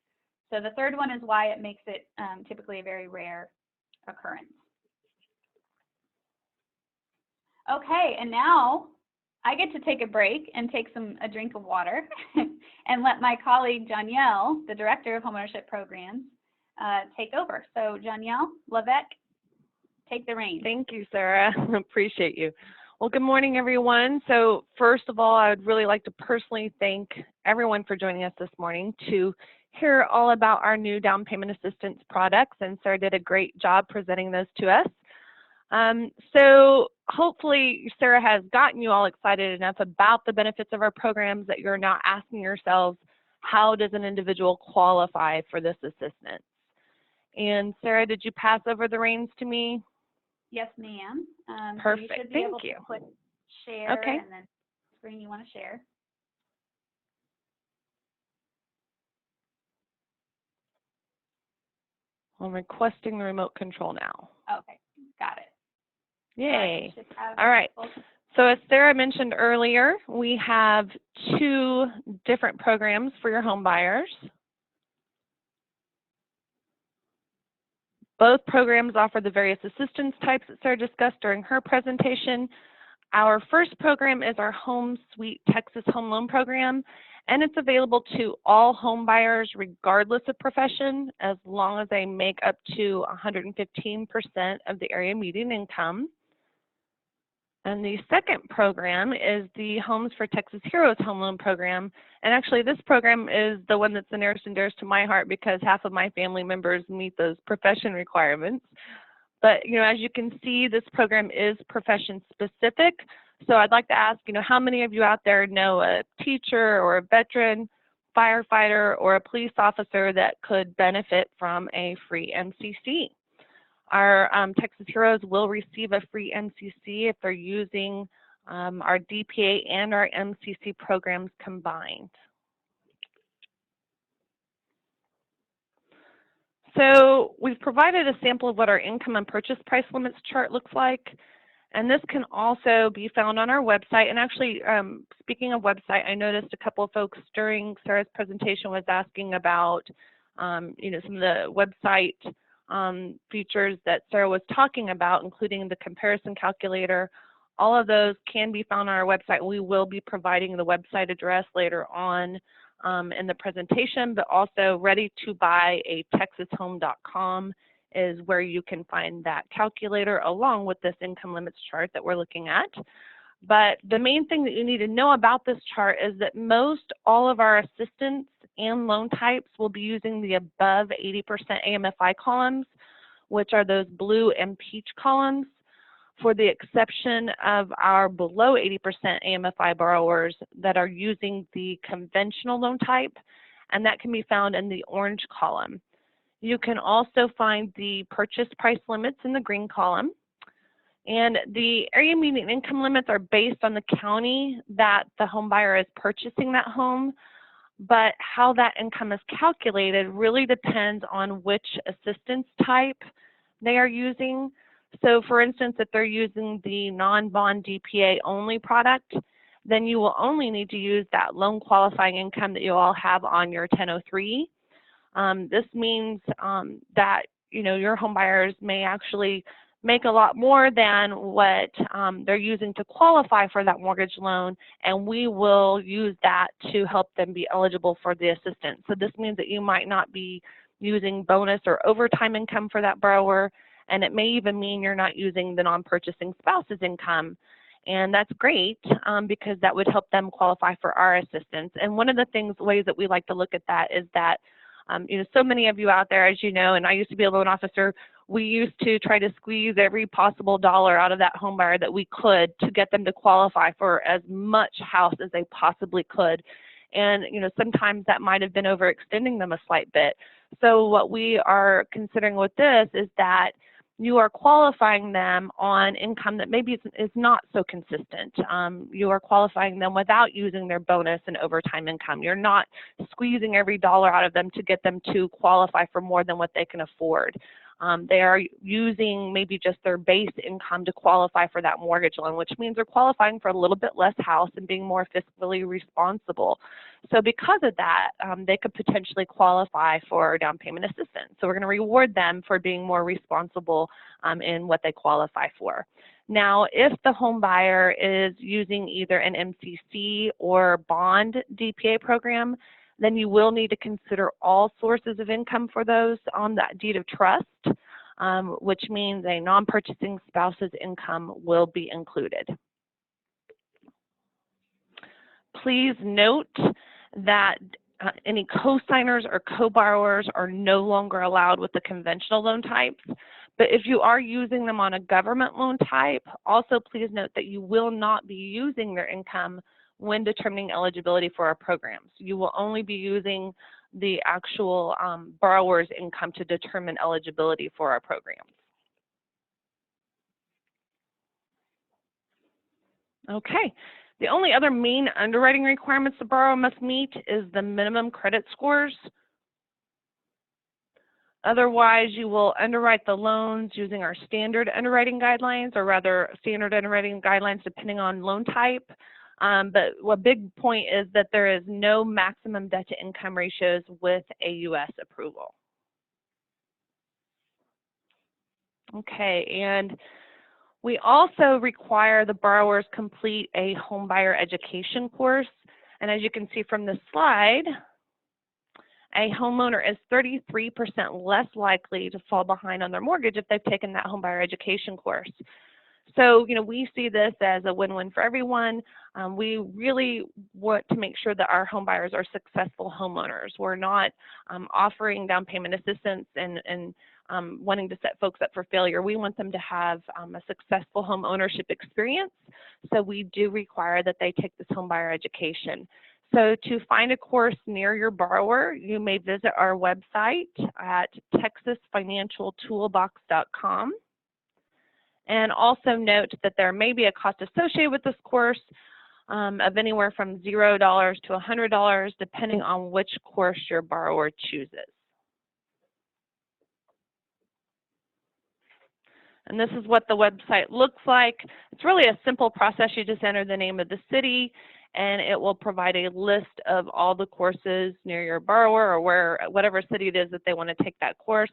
So the third one is why it makes it typically a very rare occurrence. Okay, and now I get to take a break and take a drink of water and let my colleague Janielle, the Director of Homeownership Programs, take over. So Janielle Levesque, take the reins. Thank you, Sarah. Appreciate you. Well, good morning, everyone. So first of all, I would really like to personally thank everyone for joining us this morning to hear all about our new down payment assistance products, and Sarah did a great job presenting those to us. So hopefully Sarah has gotten you all excited enough about the benefits of our programs that you're now asking yourselves, how does an individual qualify for this assistance? And Sarah, did you pass over the reins to me? Yes, ma'am. Perfect. So you should be Thank able you. to put share Okay. and then screen you want to share. I'm requesting the remote control now. Okay, got it. Yay. All right. So as Sarah mentioned earlier, we have 2 different programs for your home buyers. Both programs offer the various assistance types that Sarah discussed during her presentation. Our first program is our Home Sweet Texas Home Loan Program, and it's available to all home buyers regardless of profession, as long as they make up to 115% of the area median income. And the second program is the Homes for Texas Heroes Home Loan Program. And actually this program is the one that's the nearest and dearest to my heart because half of my family members meet those profession requirements. But, as you can see, this program is profession specific. So I'd like to ask, how many of you out there know a teacher or a veteran, firefighter, or a police officer that could benefit from a free MCC? Our Texas Heroes will receive a free MCC if they're using our DPA and our MCC programs combined. So we've provided a sample of what our income and purchase price limits chart looks like. And this can also be found on our website. And actually, speaking of website, I noticed a couple of folks during Sarah's presentation was asking about, some of the website features that Sarah was talking about, including the comparison calculator. All of those can be found on our website. We will be providing the website address later on in the presentation, but also readytobuyatexashome.com is where you can find that calculator along with this income limits chart that we're looking at. But the main thing that you need to know about this chart is that most all of our assistance and loan types will be using the above 80% AMFI columns, which are those blue and peach columns, for the exception of our below 80% AMFI borrowers that are using the conventional loan type, and that can be found in the orange column. You can also find the purchase price limits in the green column. And the area median income limits are based on the county that the home buyer is purchasing that home, but how that income is calculated really depends on which assistance type they are using. So for instance, if they're using the non-bond DPA only product, then you will only need to use that loan qualifying income that you all have on your 1003. This means that your home buyers may actually make a lot more than what they're using to qualify for that mortgage loan, and we will use that to help them be eligible for the assistance. So this means that you might not be using bonus or overtime income for that borrower, and it may even mean you're not using the non-purchasing spouse's income. And that's great because that would help them qualify for our assistance. And one of the ways that we like to look at that is that so many of you out there, as you know, and I used to be a loan officer, we used to try to squeeze every possible dollar out of that home buyer that we could to get them to qualify for as much house as they possibly could. And, sometimes that might have been overextending them a slight bit. So what we are considering with this is that you are qualifying them on income that maybe is not so consistent. You are qualifying them without using their bonus and overtime income. You're not squeezing every dollar out of them to get them to qualify for more than what they can afford. They are using maybe just their base income to qualify for that mortgage loan, which means they're qualifying for a little bit less house and being more fiscally responsible. So because of that, they could potentially qualify for down payment assistance. So we're going to reward them for being more responsible in what they qualify for. Now, if the home buyer is using either an MCC or bond DPA program, then you will need to consider all sources of income for those on that deed of trust, which means a non-purchasing spouse's income will be included. Please note that Any co-signers or co-borrowers are no longer allowed with the conventional loan types. But if you are using them on a government loan type, also please note that you will not be using their income when determining eligibility for our programs. You will only be using the actual borrower's income to determine eligibility for our programs. Okay. The only other main underwriting requirements the borrower must meet is the minimum credit scores. Otherwise, you will underwrite the loans using our standard underwriting guidelines, or rather standard underwriting guidelines depending on loan type. But a big point is that there is no maximum debt to income ratios with a U.S. approval. Okay, and we also require the borrowers complete a homebuyer education course. And as you can see from this slide, a homeowner is 33% less likely to fall behind on their mortgage if they've taken that homebuyer education course. So, we see this as a win-win for everyone. We really want to make sure that our homebuyers are successful homeowners. We're not offering down payment assistance and wanting to set folks up for failure. We want them to have a successful home ownership experience. So we do require that they take this homebuyer education. So to find a course near your borrower, you may visit our website at texasfinancialtoolbox.com. And also note that there may be a cost associated with this course of anywhere from $0 to $100, depending on which course your borrower chooses. And this is what the website looks like. It's really a simple process. You just enter the name of the city, and it will provide a list of all the courses near your borrower or whatever city it is that they want to take that course.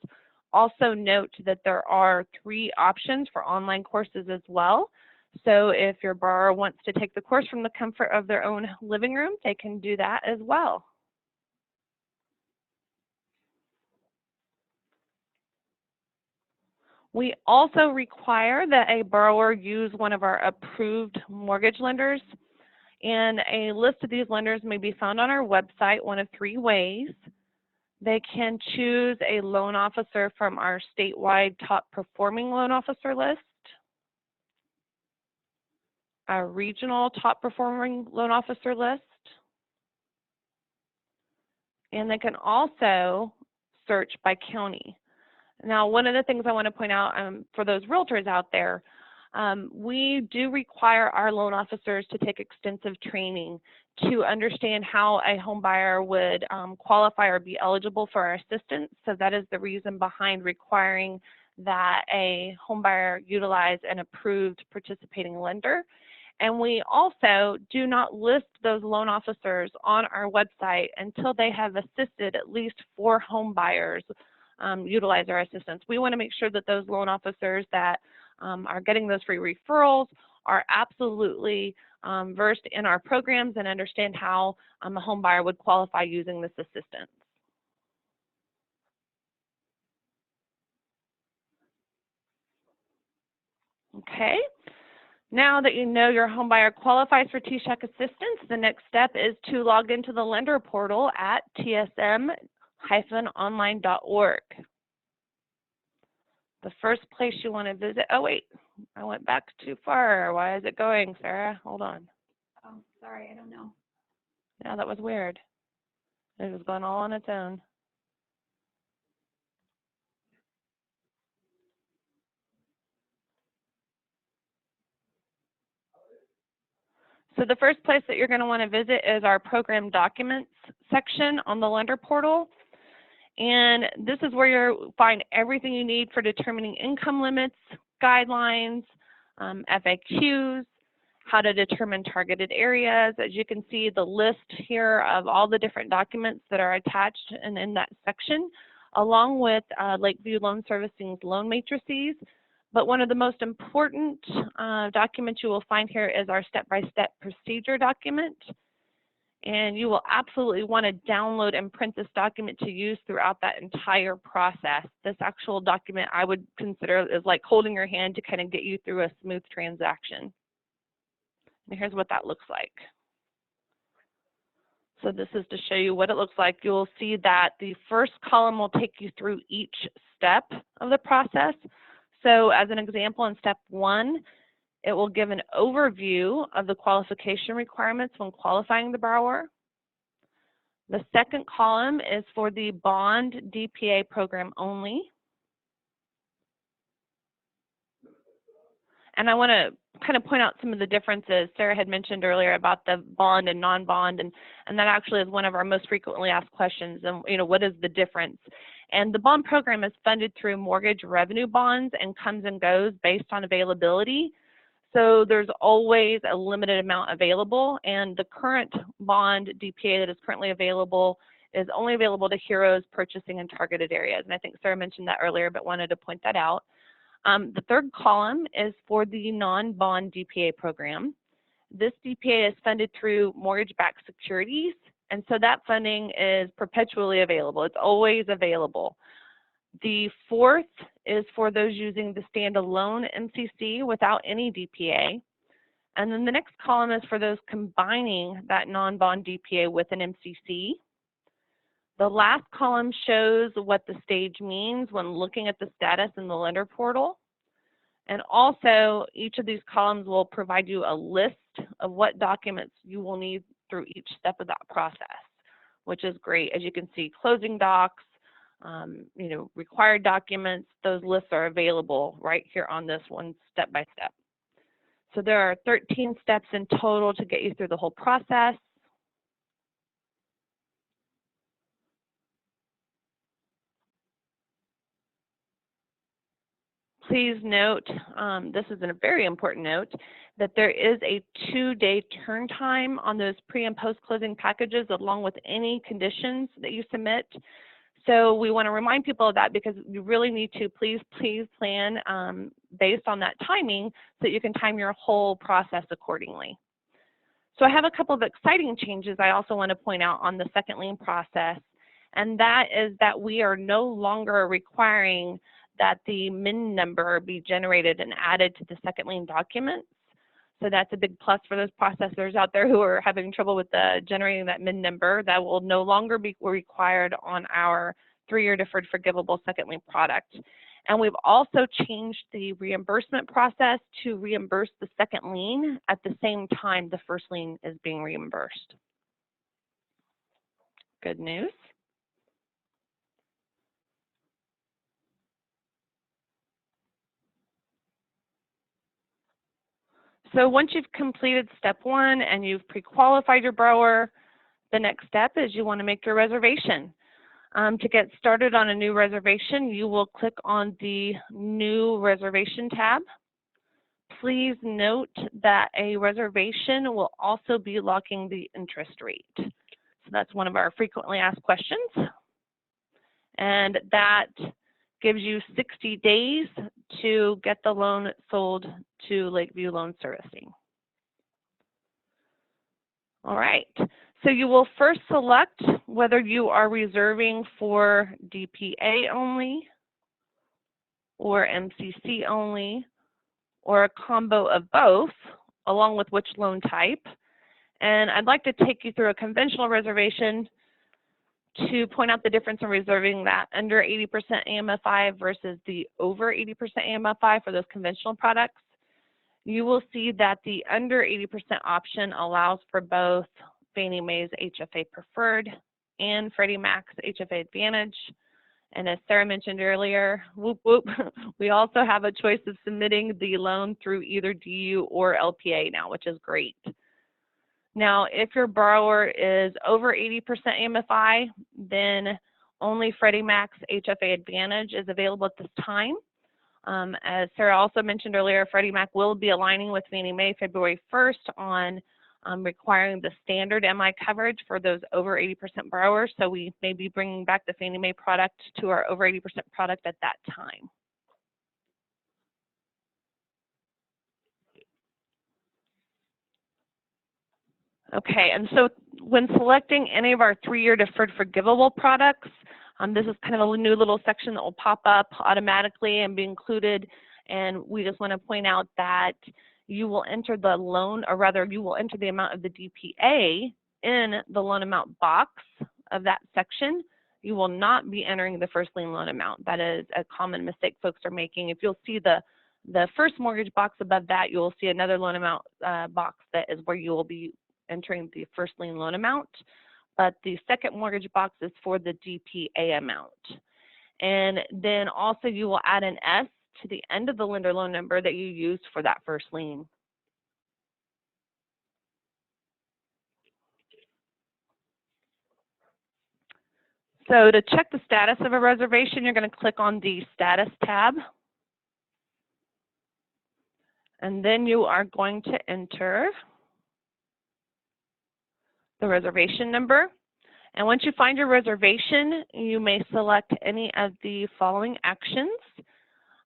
Also note that there are 3 options for online courses as well. So if your borrower wants to take the course from the comfort of their own living room, they can do that as well. We also require that a borrower use one of our approved mortgage lenders. And a list of these lenders may be found on our website one of 3 ways. They can choose a loan officer from our statewide top performing loan officer list, a regional top performing loan officer list, and they can also search by county. Now, one of the things I want to point out for those realtors out there, we do require our loan officers to take extensive training to understand how a home buyer would qualify or be eligible for our assistance. So that is the reason behind requiring that a home buyer utilize an approved participating lender. And we also do not list those loan officers on our website until they have assisted at least 4 home buyers utilize our assistance. We want to make sure that those loan officers that are getting those free referrals are absolutely versed in our programs and understand how a home buyer would qualify using this assistance. Okay, now that you know your home buyer qualifies for TSAHC assistance, the next step is to log into the lender portal at tsm-online.org. The first place you want to visit, oh wait, I went back too far. Why is it going, Sarah? Hold on. Oh, sorry, I don't know. Yeah, that was weird. It was going all on its own. So the first place that you're going to want to visit is our program documents section on the lender portal. And this is where you'll find everything you need for determining income limits, guidelines, FAQs, how to determine targeted areas. As you can see, the list here of all the different documents that are attached and in that section, along with Lakeview Loan Servicing's loan matrices. But one of the most important documents you will find here is our step-by-step procedure document. And you will absolutely want to download and print this document to use throughout that entire process. This actual document I would consider is like holding your hand to kind of get you through a smooth transaction. And here's what that looks like. So this is to show you what it looks like. You'll see that the first column will take you through each step of the process. So as an example, in step 1, it will give an overview of the qualification requirements when qualifying the borrower. The second column is for the bond DPA program only. And I want to kind of point out some of the differences. Sarah had mentioned earlier about the bond and non-bond, and that actually is one of our most frequently asked questions. And what is the difference? And the bond program is funded through mortgage revenue bonds and comes and goes based on availability. So there's always a limited amount available, and the current bond DPA that is currently available is only available to heroes purchasing in targeted areas. And I think Sarah mentioned that earlier, but wanted to point that out. The third column is for the non-bond DPA program. This DPA is funded through mortgage-backed securities, and so that funding is perpetually available. It's always available. The fourth is for those using the standalone MCC without any DPA. And then the next column is for those combining that non-bond DPA with an MCC. The last column shows what the stage means when looking at the status in the lender portal. And also, each of these columns will provide you a list of what documents you will need through each step of that process, which is great. As you can see, closing docs, required documents, those lists are available right here on this one step by step. So there are 13 steps in total to get you through the whole process. Please note, this is a very important note, that there is a 2-day turn time on those pre and post closing packages along with any conditions that you submit. So we want to remind people of that because you really need to please plan based on that timing so that you can time your whole process accordingly. So I have a couple of exciting changes I also want to point out on the second lien process, and that is that we are no longer requiring that the MIN number be generated and added to the second lien documents. So that's a big plus for those processors out there who are having trouble with generating that MIN number. That will no longer be required on our 3-year deferred forgivable second lien product. And we've also changed the reimbursement process to reimburse the second lien at the same time the first lien is being reimbursed. Good news. So once you've completed step 1 and you've pre-qualified your borrower, the next step is you want to make your reservation. To get started on a new reservation, you will click on the New Reservation tab. Please note that a reservation will also be locking the interest rate. So that's one of our frequently asked questions. And that gives you 60 days to get the loan sold to Lakeview Loan Servicing. All right, so you will first select whether you are reserving for DPA only or MCC only or a combo of both, along with which loan type. And I'd like to take you through a conventional reservation to point out the difference in reserving that under 80% AMFI versus the over 80% AMFI for those conventional products. You will see that the under 80% option allows for both Fannie Mae's HFA Preferred and Freddie Mac's HFA Advantage. And as Sarah mentioned earlier, whoop, whoop, we also have a choice of submitting the loan through either DU or LPA now, which is great. Now, if your borrower is over 80% AMFI, then only Freddie Mac's HFA Advantage is available at this time. As Sarah also mentioned earlier, Freddie Mac will be aligning with Fannie Mae February 1st on requiring the standard MI coverage for those over 80% borrowers. So we may be bringing back the Fannie Mae product to our over 80% product at that time. Okay, and so when selecting any of our 3-year deferred forgivable products, this is kind of a new little section that will pop up automatically and be included. And we just want to point out that you will enter the loan, or rather you will enter the amount of the DPA within the loan amount box of that section, you will not be entering the first lien loan amount. That is a common mistake folks are making. If you'll see the first mortgage box above that, you will see another loan amount box that is where you will be entering the first lien loan amount. But the second mortgage box is for the DPA amount. And then also you will add an S to the end of the lender loan number that you used for that first lien. So to check the status of a reservation, you're going to click on the Status tab. And then you are going to enter the reservation number. And once you find your reservation, you may select any of the following actions.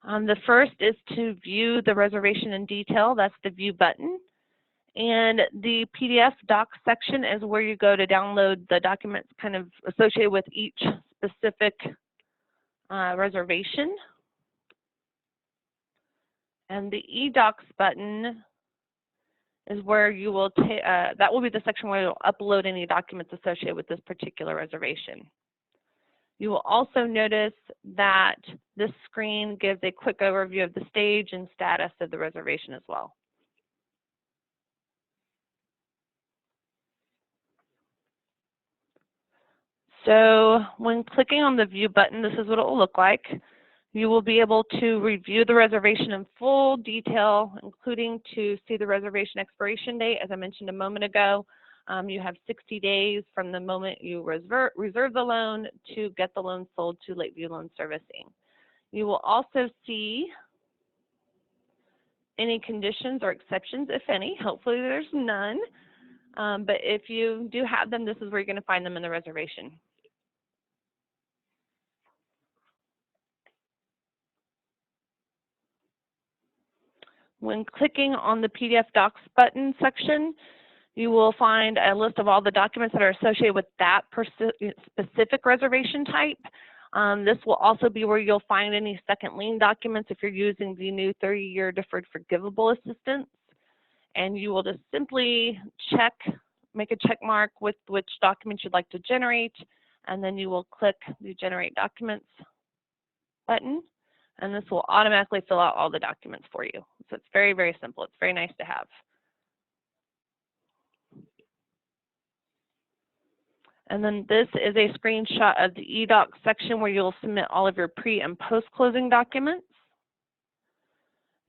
The first is to view the reservation in detail. That's the View button. And the PDF docs section is where you go to download the documents kind of associated with each specific reservation. And the eDocs button is where you will that will be the section where you'll upload any documents associated with this particular reservation. You will also notice that this screen gives a quick overview of the stage and status of the reservation as well. So when clicking on the View button, this is what it will look like. You will be able to review the reservation in full detail, including to see the reservation expiration date. As I mentioned a moment ago, you have 60 days from the moment you reserve the loan to get the loan sold to Lakeview Loan Servicing. You will also see any conditions or exceptions, if any. Hopefully there's none. But if you do have them, this is where you're going to find them in the reservation. When clicking on the PDF Docs button section, you will find a list of all the documents that are associated with that specific reservation type. This will also be where you'll find any second lien documents if you're using the new 30-year deferred forgivable assistance. And you will just simply make a check mark with which documents you'd like to generate, and then you will click the Generate Documents button, and this will automatically fill out all the documents for you. So it's very, very simple. It's very nice to have. And then this is a screenshot of the eDocs section where you'll submit all of your pre- and post-closing documents.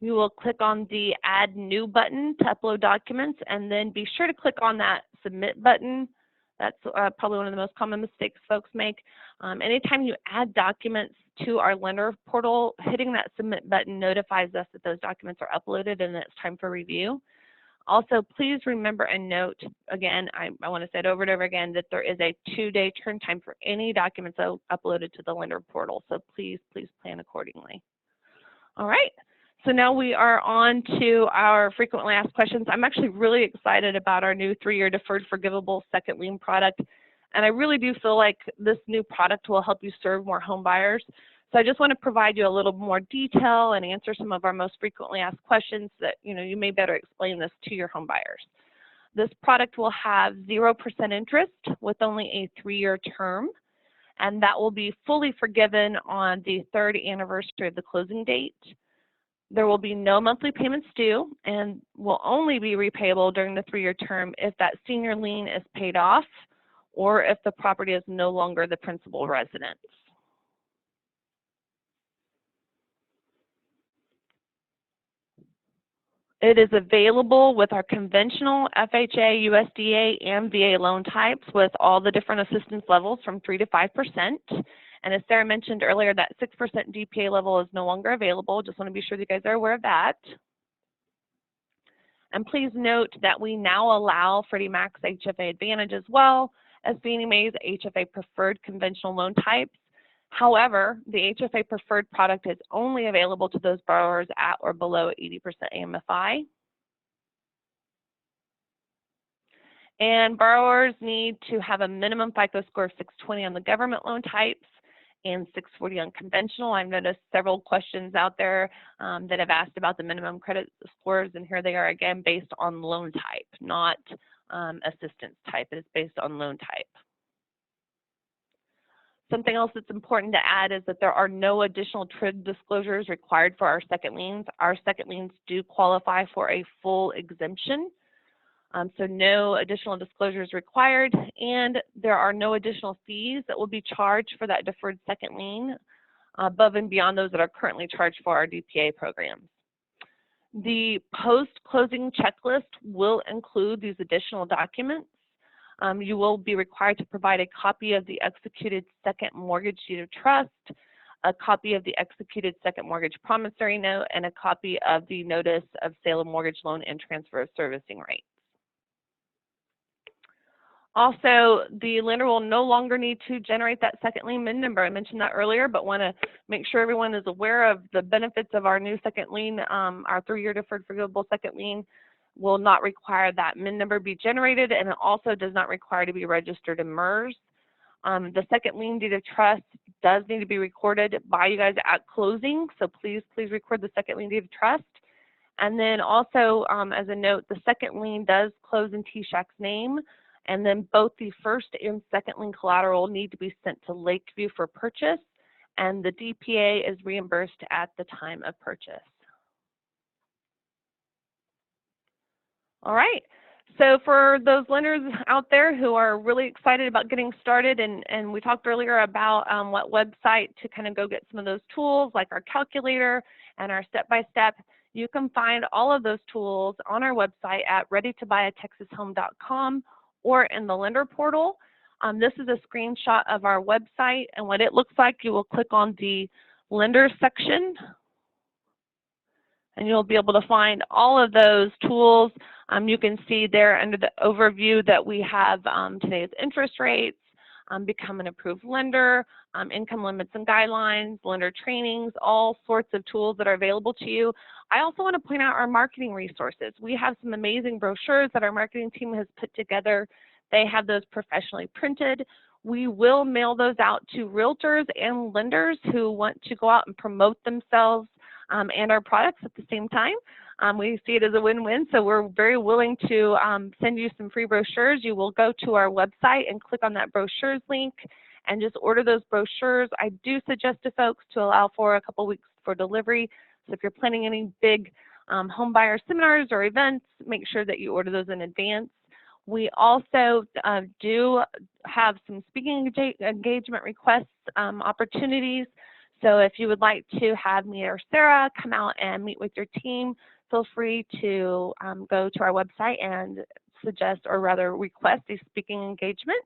You will click on the Add New button to upload documents, and then be sure to click on that Submit button. That's probably one of the most common mistakes folks make. Anytime you add documents to our lender portal, hitting that Submit button notifies us that those documents are uploaded and it's time for review. Also, please remember and note, again, I want to say it over and over again, that there is a 2-day turn time for any documents uploaded to the lender portal. So please, please plan accordingly. All right. So now we are on to our frequently asked questions. I'm actually really excited about our new 3-year deferred forgivable second lien product. And I really do feel like this new product will help you serve more home buyers. So I just want to provide you a little more detail and answer some of our most frequently asked questions that you may better explain this to your home buyers. This product will have 0% interest with only a 3-year term, and that will be fully forgiven on the 3rd anniversary of the closing date. There will be no monthly payments due and will only be repayable during the 3-year term if that senior lien is paid off or if the property is no longer the principal residence. It is available with our conventional FHA, USDA, and VA loan types with all the different assistance levels from 3 to 5%. And as Sarah mentioned earlier, that 6% DPA level is no longer available. Just want to be sure that you guys are aware of that. And please note that we now allow Freddie Mac's HFA Advantage as well as Fannie Mae's HFA Preferred conventional loan types. However, the HFA Preferred product is only available to those borrowers at or below 80% AMFI. And borrowers need to have a minimum FICO score of 620 on the government loan types and 640 on conventional. I've noticed several questions out there that have asked about the minimum credit scores, and here they are again based on loan type, not assistance type. It is based on loan type. Something else that's important to add is that there are no additional TRID disclosures required for our second liens. Our second liens do qualify for a full exemption, so no additional disclosures required, and there are no additional fees that will be charged for that deferred second lien above and beyond those that are currently charged for our DPA programs. The post-closing checklist will include these additional documents. You will be required to provide a copy of the executed second mortgage deed of trust, a copy of the executed second mortgage promissory note, and a copy of the notice of sale of mortgage loan and transfer of servicing rights. Also, the lender will no longer need to generate that second lien MIN number. I mentioned that earlier, but want to make sure everyone is aware of the benefits of our new second lien, our 3-year deferred forgivable second lien. Will not require that MIN number be generated, and it also does not require to be registered in MERS. The second lien deed of trust does need to be recorded by you guys at closing, so please record the second lien deed of trust. And then also, as a note, the second lien does close in TSAHC's name, and then both the first and second lien collateral need to be sent to Lakeview for purchase, and the DPA is reimbursed at the time of purchase. All right, so for those lenders out there who are really excited about getting started, and we talked earlier about what website to kind of go get some of those tools, like our calculator and our step-by-step, you can find all of those tools on our website at readytobuyatexashome.com or in the lender portal. This is a screenshot of our website, and what it looks like, you will click on the lender section, and you'll be able to find all of those tools. You can see there under the overview that we have today's interest rates, become an approved lender, income limits and guidelines, lender trainings, all sorts of tools that are available to you. I also want to point out our marketing resources. We have some amazing brochures that our marketing team has put together. They have those professionally printed. We will mail those out to realtors and lenders who want to go out and promote themselves and our products at the same time. We see it as a win-win, so we're very willing to send you some free brochures. You will go to our website and click on that brochures link and just order those brochures. I do suggest to folks to allow for a couple weeks for delivery. So if you're planning any big home buyer seminars or events, make sure that you order those in advance. We also do have some speaking engagement requests opportunities. So if you would like to have me or Sarah come out and meet with your team, feel free to go to our website and suggest, or rather request, a speaking engagement.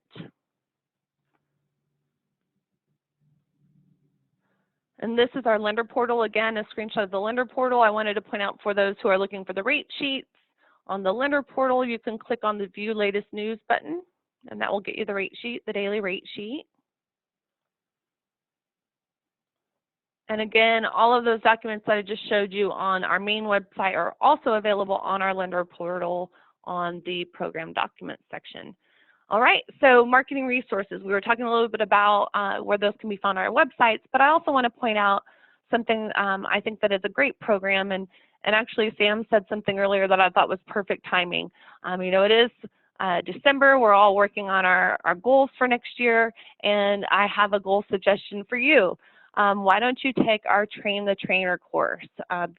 And this is our lender portal. Again, a screenshot of the lender portal. I wanted to point out for those who are looking for the rate sheets, on the lender portal, you can click on the View Latest News button, and that will get you the rate sheet, the daily rate sheet. And again, all of those documents that I just showed you on our main website are also available on our lender portal on the program documents section. All right, so marketing resources. We were talking a little bit about where those can be found on our websites, but I also want to point out something I think that is a great program, and actually Sam said something earlier that I thought was perfect timing. You know, it is December, we're all working on our goals for next year, and I have a goal suggestion for you. Why don't you take our Train the Trainer course?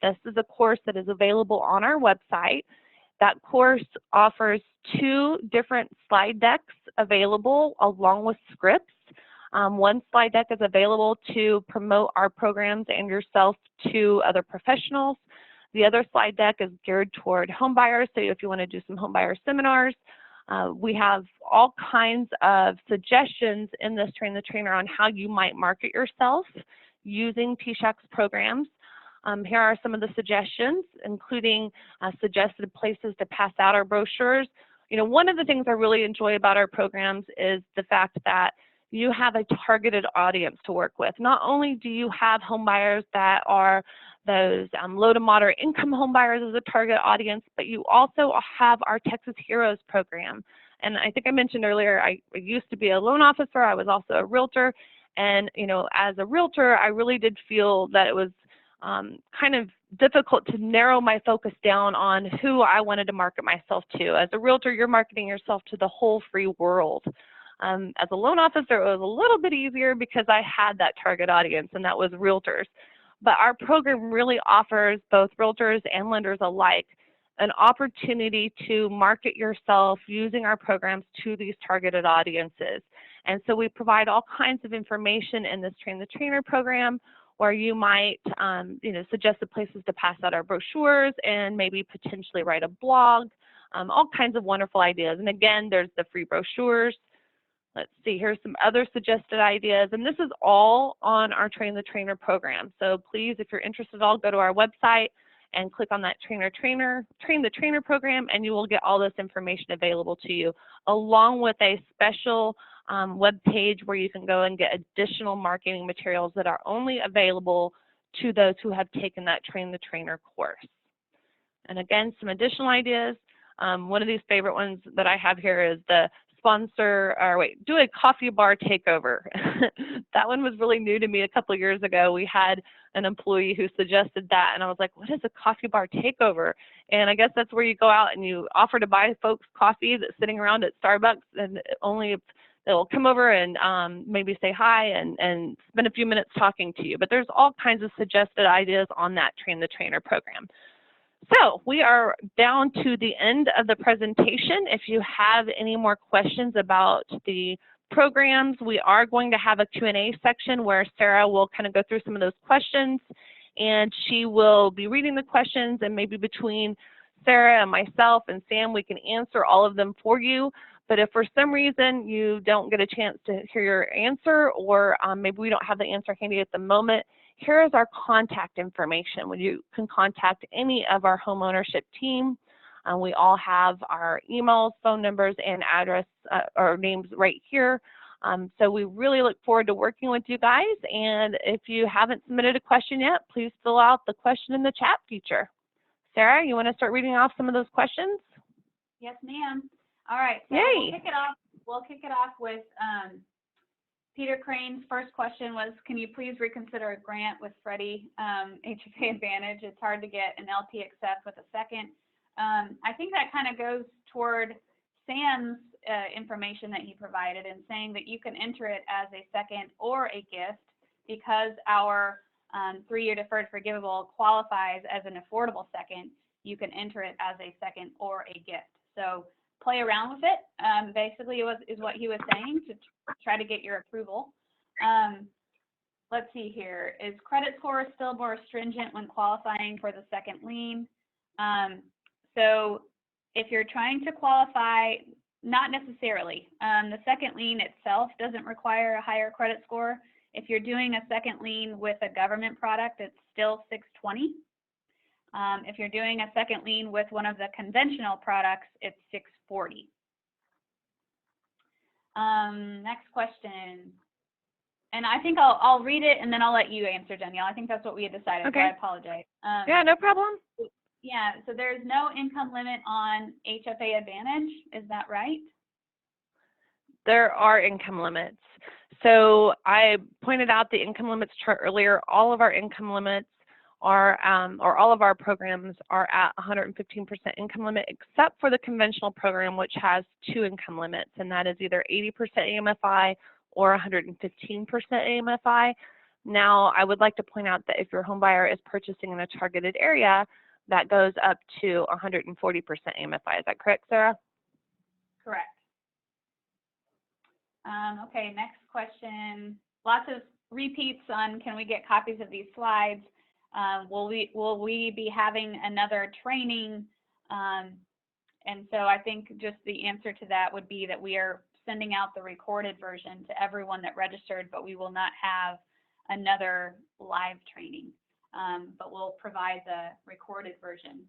This is a course that is available on our website. That course offers 2 different slide decks available along with scripts. One slide deck is available to promote our programs and yourself to other professionals. The other slide deck is geared toward home buyers, so if you want to do some home buyer seminars. We have all kinds of suggestions in this Train the Trainer on how you might market yourself using TSAHC's programs. Here are some of the suggestions, including suggested places to pass out our brochures. You know, one of the things I really enjoy about our programs is the fact that you have a targeted audience to work with. Not only do you have home buyers that are those low to moderate income home buyers as a target audience, but you also have our Texas Heroes program. And I think I mentioned earlier, I used to be a loan officer. I was also a realtor. And, you know, as a realtor, I really did feel that it was kind of difficult to narrow my focus down on who I wanted to market myself to. As a realtor, you're marketing yourself to the whole free world. As a loan officer, it was a little bit easier because I had that target audience, and that was realtors. But our program really offers both realtors and lenders alike an opportunity to market yourself using our programs to these targeted audiences. And so we provide all kinds of information in this Train the Trainer program, where you might suggest the places to pass out our brochures and maybe potentially write a blog, all kinds of wonderful ideas. And again, there's the free brochures. Let's see, here's some other suggested ideas, and this is all on our Train the Trainer program. So please, if you're interested at all, go to our website and click on that Train the Trainer program, and you will get all this information available to you, along with a special web page where you can go and get additional marketing materials that are only available to those who have taken that Train the Trainer course. And again, some additional ideas. One of these favorite ones that I have here is the do a coffee bar takeover. That one was really new to me a couple of years ago. We had an employee who suggested that, and I was like, what is a coffee bar takeover? And I guess that's where you go out and you offer to buy folks coffee that's sitting around at Starbucks, and only if they'll come over and maybe say hi and spend a few minutes talking to you. But there's all kinds of suggested ideas on that Train the Trainer program. So we are down to the end of the presentation. If you have any more questions about the programs, we are going to have a Q&A section where Sarah will kind of go through some of those questions, and she will be reading the questions, and maybe between Sarah and myself and Sam, we can answer all of them for you. But if for some reason you don't get a chance to hear your answer, or maybe we don't have the answer handy at the moment, here is our contact information. You can contact any of our homeownership team. We all have our emails, phone numbers, and address or names right here. So we really look forward to working with you guys. And if you haven't submitted a question yet, please fill out the question in the chat feature. Sarah, you want to start reading off some of those questions? Yes, ma'am. All right. So Yay. We'll kick it off with Peter Crane's first question was, can you please reconsider a grant with Freddie HFA Advantage? It's hard to get an LP accept with a second. I think that kind of goes toward Sam's information that he provided, and saying that you can enter it as a second or a gift, because our 3-year deferred forgivable qualifies as an affordable second. You can enter it as a second or a gift. So play around with it, basically is what he was saying, to try to get your approval. Let's see here. Is credit score still more stringent when qualifying for the second lien? So if you're trying to qualify, not necessarily. The second lien itself doesn't require a higher credit score. If you're doing a second lien with a government product, it's still 620. If you're doing a second lien with one of the conventional products, it's 640. Next question. And I think I'll read it, and then I'll let you answer, Danielle. I think that's what we had decided, okay. So I apologize. Yeah, no problem. Yeah, so there's no income limit on HFA Advantage. Is that right? There are income limits. So I pointed out the income limits chart earlier. All of our income limits are, or all of our programs are at 115% income limit, except for the conventional program, which has 2 income limits, and that is either 80% AMFI or 115% AMFI. Now, I would like to point out that if your home buyer is purchasing in a targeted area, that goes up to 140% AMFI. Is that correct, Sarah? Correct. Okay, next question. Lots of repeats on, can we get copies of these slides? Will we be having another training? And so I think just the answer to that would be that we are sending out the recorded version to everyone that registered, but we will not have another live training, but we'll provide the recorded version.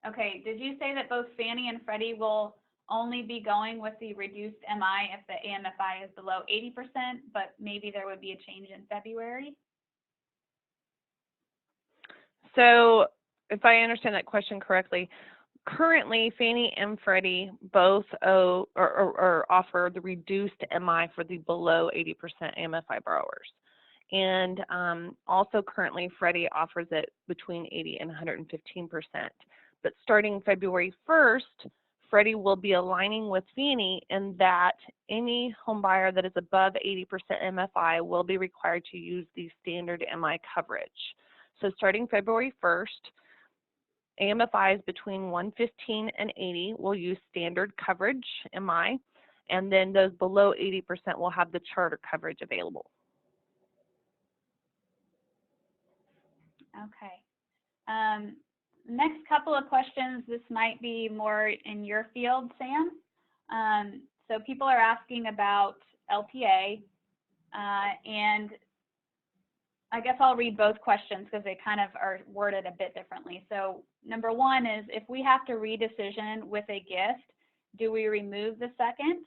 Okay, did you say that both Fannie and Freddie will only be going with the reduced MI if the AMFI is below 80%, but maybe there would be a change in February? So if I understand that question correctly, currently Fannie and Freddie both owe or offer the reduced MI for the below 80% AMFI borrowers. And also currently Freddie offers it between 80 and 115%. But starting February 1st, Freddie will be aligning with Fannie in that any home buyer that is above 80% MFI will be required to use the standard MI coverage. So starting February 1st, AMFIs between 115 and 80 will use standard coverage MI, and then those below 80% will have the charter coverage available. Okay. Next couple of questions, this might be more in your field, Sam. So people are asking about LPA, and I guess I'll read both questions because they kind of are worded a bit differently. So number one is, if we have to redecision with a gift, do we remove the second?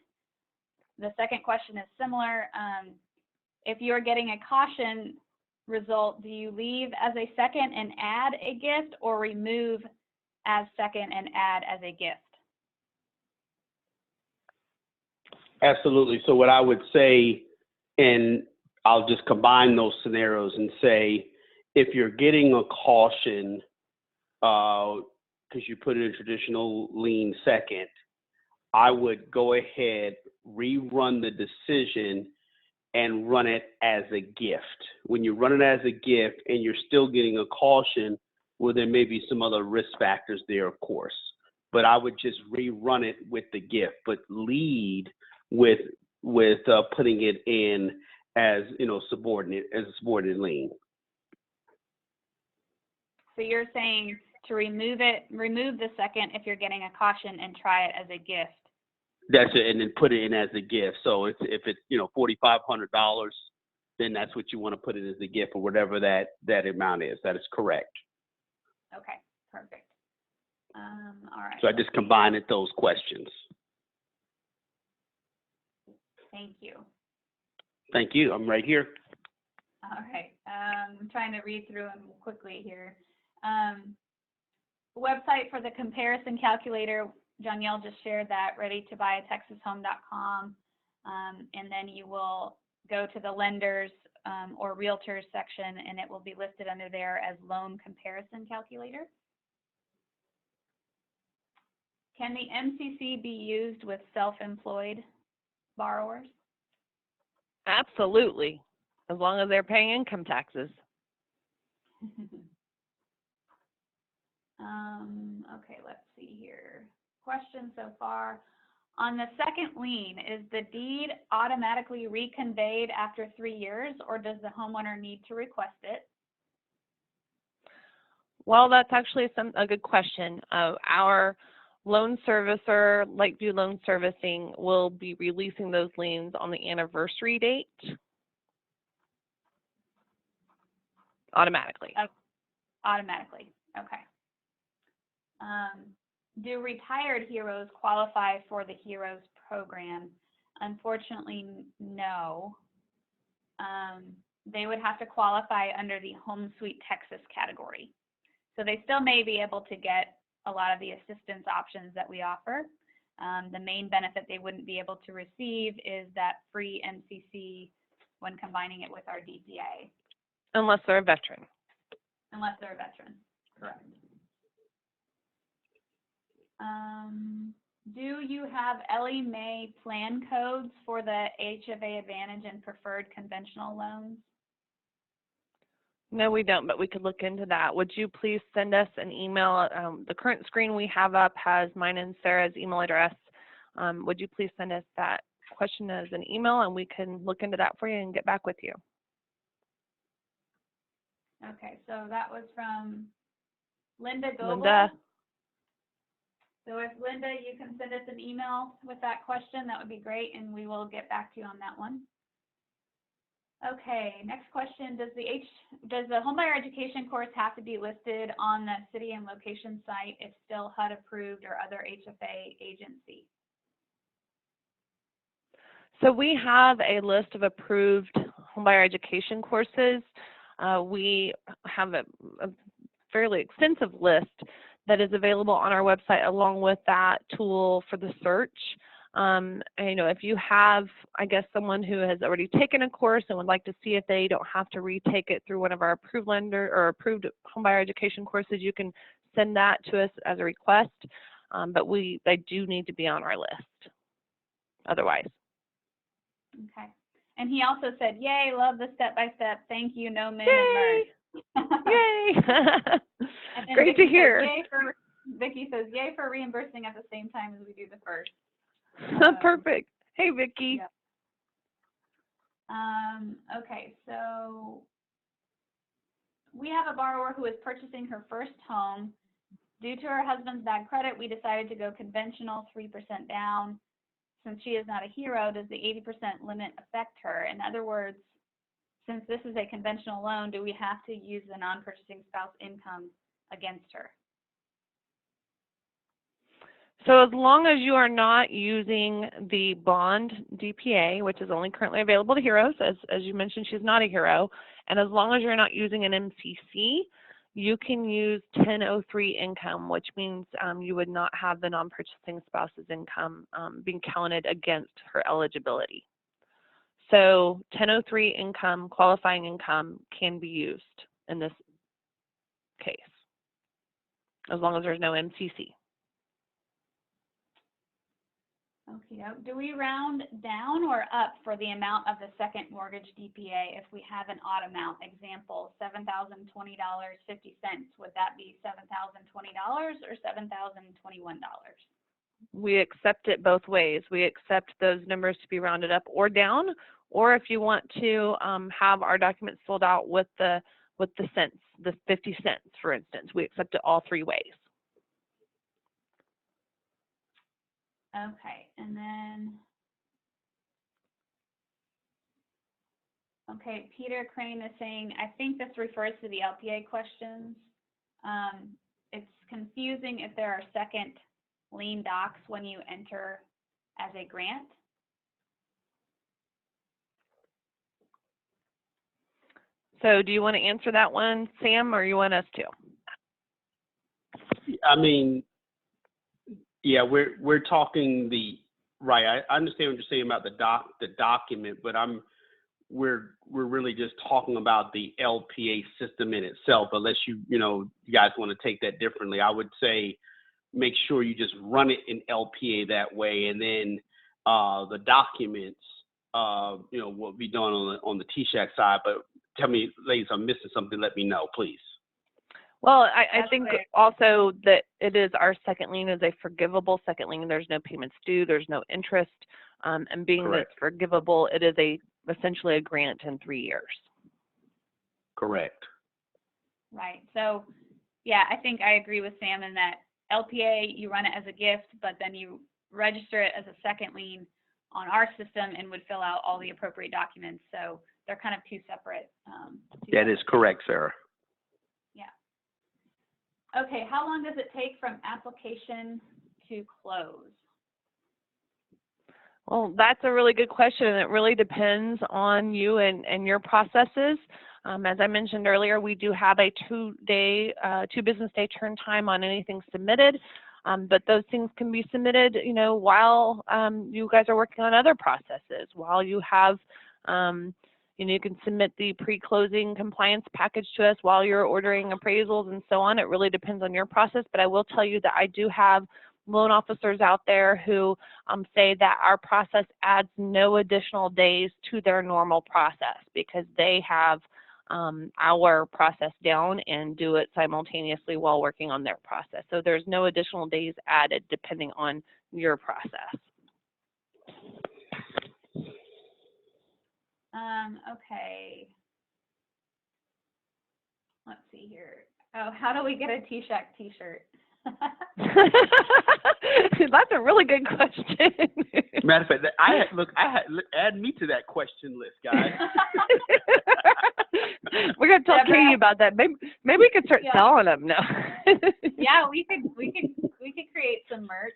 The second question is similar. If you're getting a caution result, do you leave as a second and add a gift, or remove as second and add as a gift? Absolutely. So what I would say, and I'll just combine those scenarios and say, if you're getting a caution because you put it in traditional lien second, I would go ahead, rerun the decision and run it as a gift. When you run it as a gift and you're still getting a caution, well, there may be some other risk factors there, of course. But I would just rerun it with the gift, but lead with putting it in as, you know, subordinate, as a subordinate lien. So you're saying to remove the second if you're getting a caution and try it as a gift. That's it, and then put it in as a gift. So if it's, you know, $4,500, then that's what you want to put it as a gift, or whatever that amount is. That is correct. Okay, perfect. All right. So I just combined those questions. Thank you. Thank you. I'm right here. All right. I'm trying to read through them quickly here. Website for the comparison calculator, Jonielle just shared that, readytobuyatexashome.com. And then you will go to the lenders or realtors section, and it will be listed under there as loan comparison calculator. Can the MCC be used with self-employed borrowers? Absolutely, as long as they're paying income taxes. Okay, let's see here. Questions so far. On the second lien, is the deed automatically reconveyed after 3 years, or does the homeowner need to request it? Well, that's actually a good question. Our loan servicer, Lakeview Loan Servicing, will be releasing those liens on the anniversary date automatically. Automatically, okay. Do retired heroes qualify for the Heroes program? Unfortunately, no. They would have to qualify under the Home Sweet Texas category. So they still may be able to get a lot of the assistance options that we offer. The main benefit they wouldn't be able to receive is that free MCC when combining it with our DPA. Unless they're a veteran. Unless they're a veteran, correct. Do you have Ellie Mae plan codes for the HFA Advantage and preferred conventional loans? No, we don't, but we could look into that. Would you please send us an email? The current screen we have up has mine and Sarah's email address. Would you please send us that question as an email, and we can look into that for you and get back with you? Okay, so that was from Linda Goebel. Linda. So if Linda, you can send us an email with that question, that would be great, and we will get back to you on that one. Okay, next question, does the homebuyer education course have to be listed on the city and location site if still HUD approved or other HFA agency? So we have a list of approved homebuyer education courses. We have a fairly extensive list that is available on our website, along with that tool for the search. You know, if you have, I guess, someone who has already taken a course and would like to see if they don't have to retake it through one of our approved lender or approved homebuyer education courses, you can send that to us as a request. But they do need to be on our list otherwise. Okay. And he also said, yay, love the step-by-step. Thank you, no min Yay! and merge. Yay! And Great Vicky to hear. Vicky says, yay for reimbursing at the same time as we do the first. Perfect. Hey, Vicky. Yep. Okay, so we have a borrower who is purchasing her first home. Due to her husband's bad credit, we decided to go conventional, 3% down. Since she is not a hero, does the 80% limit affect her? In other words, since this is a conventional loan, do we have to use the non-purchasing spouse income against her? So as long as you are not using the bond DPA, which is only currently available to heroes, as you mentioned, she's not a hero, and as long as you're not using an MCC, you can use 1003 income, which means you would not have the non-purchasing spouse's income being counted against her eligibility. So 1003 income, qualifying income, can be used in this case, as long as there's no MCC. Okay, do we round down or up for the amount of the second mortgage DPA if we have an odd amount? Example, $7,020.50. Would that be $7,020 or $7,021? We accept it both ways. We accept those numbers to be rounded up or down, or if you want to have our documents filled out with the cents, the 50 cents, for instance, we accept it all three ways. Okay, and then, okay, Peter Crane is saying, I think this refers to the LPA questions. It's confusing if there are second lien docs when you enter as a grant. So do you want to answer that one, Sam, or you want us to? I mean, yeah, we're talking right. I understand what you're saying about the document, but we're really just talking about the LPA system in itself. Unless you guys want to take that differently, I would say make sure you just run it in LPA that way, and then the documents will be done on the TSAHC side. But tell me, ladies, I'm missing something. Let me know, please. Well, I think also that it is our second lien is a forgivable second lien. There's no payments due. There's no interest. And being that it's forgivable, it is essentially a grant in 3 years. Correct. Right. So, yeah, I think I agree with Sam in that LPA, you run it as a gift, but then you register it as a second lien on our system and would fill out all the appropriate documents. So they're kind of two separate. That is correct, Sarah. Okay, how long does it take from application to close? Well, that's a really good question, and it really depends on you and your processes. As I mentioned earlier, we do have a 2 business day turn time on anything submitted, but those things can be submitted, while you guys are working on other processes, while you have you can submit the pre-closing compliance package to us while you're ordering appraisals and so on. It really depends on your process, but I will tell you that I do have loan officers out there who say that our process adds no additional days to their normal process because they have our process down and do it simultaneously while working on their process. So there's no additional days added depending on your process. Okay. Let's see here. Oh, how do we get a TSAHC t-shirt? That's a really good question. Matter of fact, add me to that question list, guys. We're gonna tell Katie about that. Maybe we could start selling them. No. Yeah, we could create some merch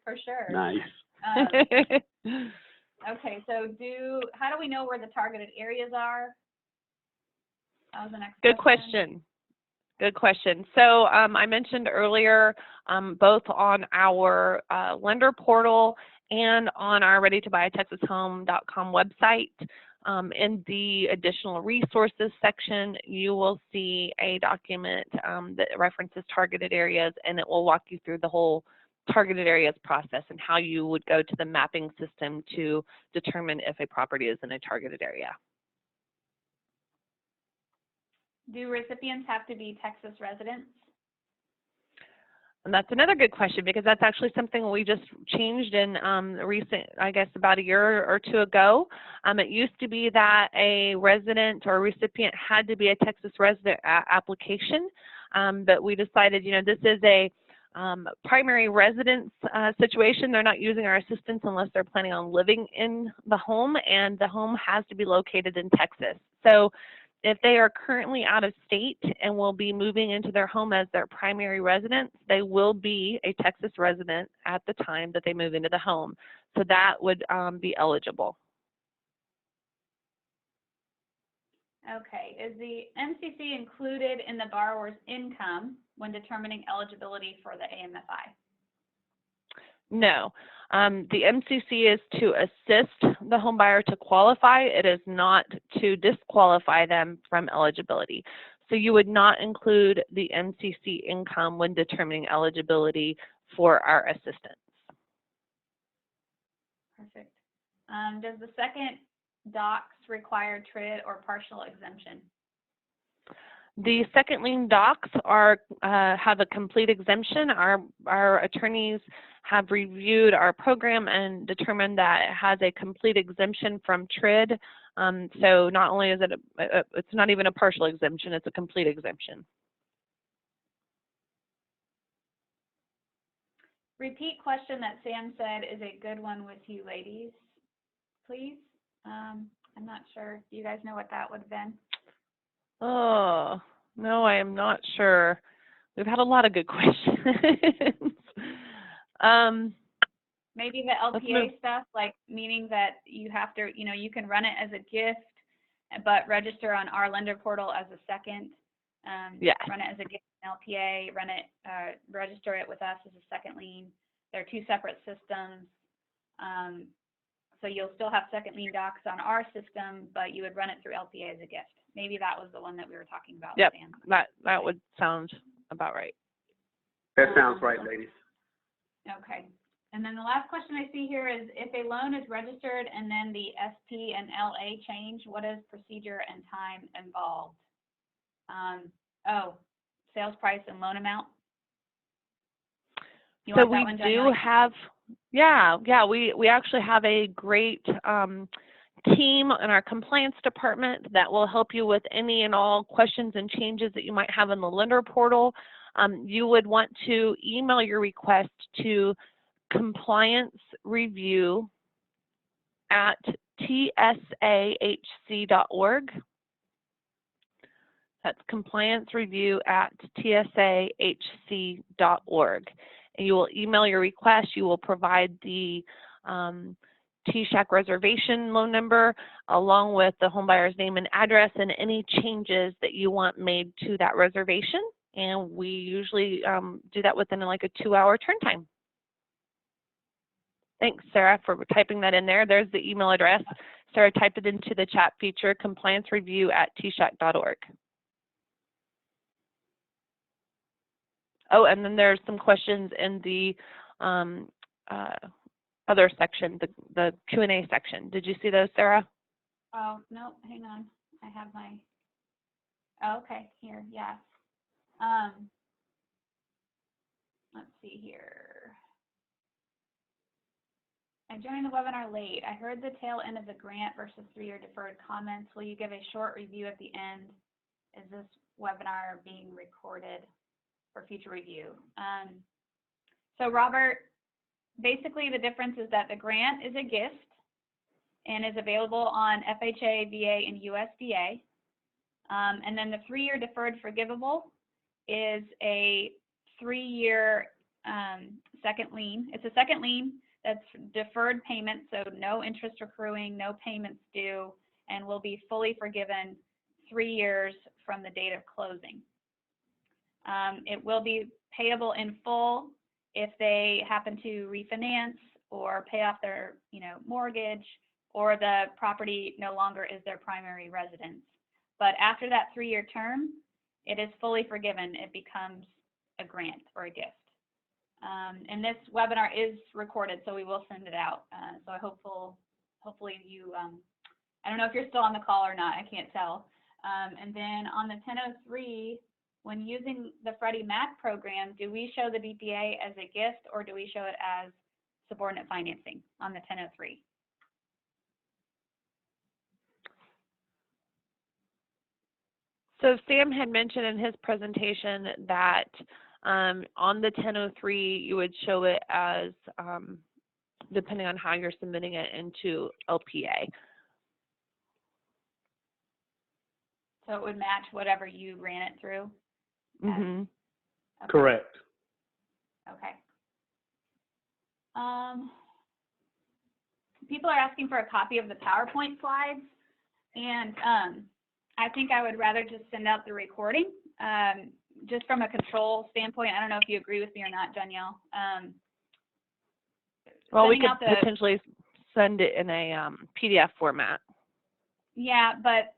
for sure. Nice. Okay, so how do we know where the targeted areas are? That was the next Good question. Good question. So I mentioned earlier, both on our lender portal and on our readytobuyatexashome.com website. In the additional resources section, you will see a document that references targeted areas, and it will walk you through the whole targeted areas process and how you would go to the mapping system to determine if a property is in a targeted area. Do recipients have to be Texas residents? And that's another good question, because that's actually something we just changed in recent, I guess about a year or two ago. It used to be that a resident or a recipient had to be a Texas resident application, but we decided, you know, this is a primary residence situation. They're not using our assistance unless they're planning on living in the home, and the home has to be located in Texas. So if they are currently out of state and will be moving into their home as their primary residence, they will be a Texas resident at the time that they move into the home. So that would be eligible. Okay, is the MCC included in the borrower's income when determining eligibility for the AMFI? No. The MCC is to assist the home buyer to qualify. It is not to disqualify them from eligibility. So you would not include the MCC income when determining eligibility for our assistance. Perfect. Does the second docs require TRID or partial exemption? The second lien docs are have a complete exemption. Our attorneys have reviewed our program and determined that it has a complete exemption from TRID. So not only is it it's not even a partial exemption, it's a complete exemption. Repeat question that Sam said is a good one with you ladies, please. I'm not sure. Do you guys know what that would have been? Oh, no, I am not sure. We've had a lot of good questions. Maybe the LPA stuff, like meaning that you have to, you know, you can run it as a gift, but register on our lender portal as a second. Yes. Run it as a gift in LPA, run it, register it with us as a second lien. They're two separate systems. So you'll still have second lien docs on our system, but you would run it through LPA as a gift. Maybe that was the one that we were talking about. Yep, Sam. that would sound about right. That sounds right, ladies. Okay. And then the last question I see here is, if a loan is registered and then the SP and LA change, what is procedure and time involved? Oh, sales price and loan amount. You So want that we one, do Danielle? have, we actually have a great team in our compliance department that will help you with any and all questions and changes that you might have in the lender portal. You would want to email your request to compliancereview@tsahc.org. That's compliancereview@tsahc.org. And you will email your request. You will provide the TSAHC reservation loan number along with the homebuyer's name and address and any changes that you want made to that reservation. And we usually do that within like a 2-hour turn time. Thanks, Sarah, for typing that in there. There's the email address. Sarah typed it into the chat feature, compliancereview@tsahc.org. Oh, and then there's some questions in the other section, the Q&A section. Did you see those, Sarah? Oh, no, hang on. I have my, oh, okay, here, yeah. Let's see here. I joined the webinar late. I heard the tail end of the grant versus 3-year deferred comments. Will you give a short review at the end? Is this webinar being recorded for future review? So Robert, basically the difference is that the grant is a gift and is available on FHA, VA, and USDA. And then the 3-year deferred forgivable is a 3-year second lien. It's a second lien that's deferred payment, so no interest accruing, no payments due, and will be fully forgiven 3 years from the date of closing. It will be payable in full if they happen to refinance or pay off their, mortgage, or the property no longer is their primary residence. But after that 3-year term, it is fully forgiven. It becomes a grant or a gift. And this webinar is recorded, so we will send it out. So hopefully you, I don't know if you're still on the call or not, I can't tell. And then on the 1003, when using the Freddie Mac program, do we show the DPA as a gift or do we show it as subordinate financing on the 1003? So Sam had mentioned in his presentation that on the 1003, you would show it as, depending on how you're submitting it into LPA. So it would match whatever you ran it through? Mm-hmm. Okay. Correct. Okay. People are asking for a copy of the PowerPoint slides, and I think I would rather just send out the recording, just from a control standpoint. I don't know if you agree with me or not, Danielle. Well, we could potentially send it in a PDF format. Yeah, but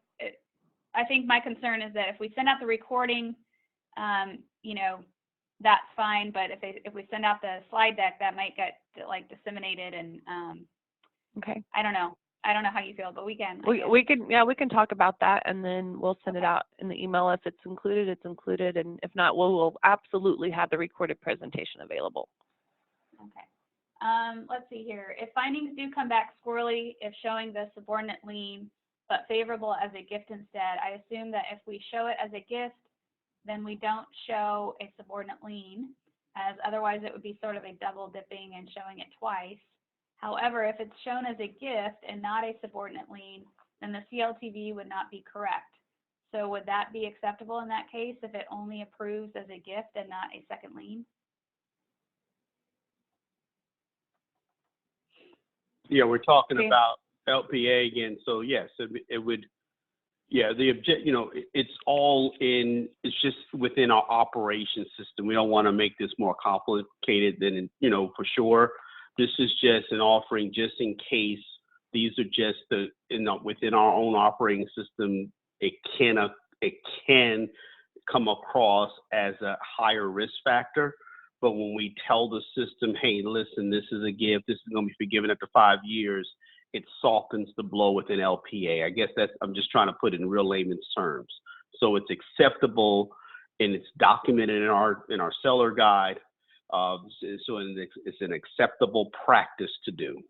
I think my concern is that if we send out the recording, that's fine. But if we send out the slide deck, that might get disseminated, and okay. I don't know how you feel, but we can. We can talk about that, and then we'll send it out in the email. If it's included, it's included, and if not, we'll absolutely have the recorded presentation available. Okay. Let's see here. If findings do come back squirrely, if showing the subordinate lien, but favorable as a gift instead, I assume that if we show it as a gift, then we don't show a subordinate lien, as otherwise it would be sort of a double dipping and showing it twice. However, if it's shown as a gift and not a subordinate lien, then the CLTV would not be correct. So would that be acceptable in that case if it only approves as a gift and not a second lien? Yeah, we're talking about LPA again. So yes, it would. Yeah, it's all in. It's just within our operation system. We don't want to make this more complicated than for sure. This is just an offering, just in case. These are just within our own operating system. It can come across as a higher risk factor. But when we tell the system, hey, listen, this is a gift, this is going to be forgiven after 5 years, it softens the blow within LPA. I guess I'm just trying to put it in real layman's terms. So it's acceptable and it's documented in our seller guide. So it's an acceptable practice to do.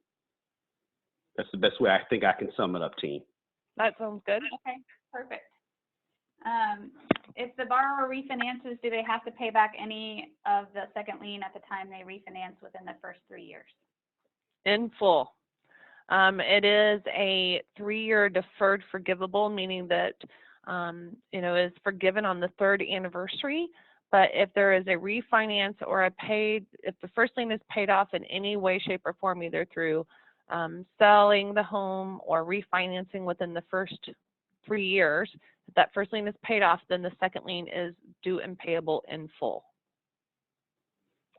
That's the best way I think I can sum it up, team. That sounds good. Okay, perfect. If the borrower refinances, do they have to pay back any of the second lien at the time they refinance within the first 3 years? In full. It is a 3-year deferred forgivable, meaning that is forgiven on the 3rd anniversary. But if there is a refinance or if the first lien is paid off in any way, shape, or form, either through selling the home or refinancing within the first 3 years, if that first lien is paid off, then the second lien is due and payable in full.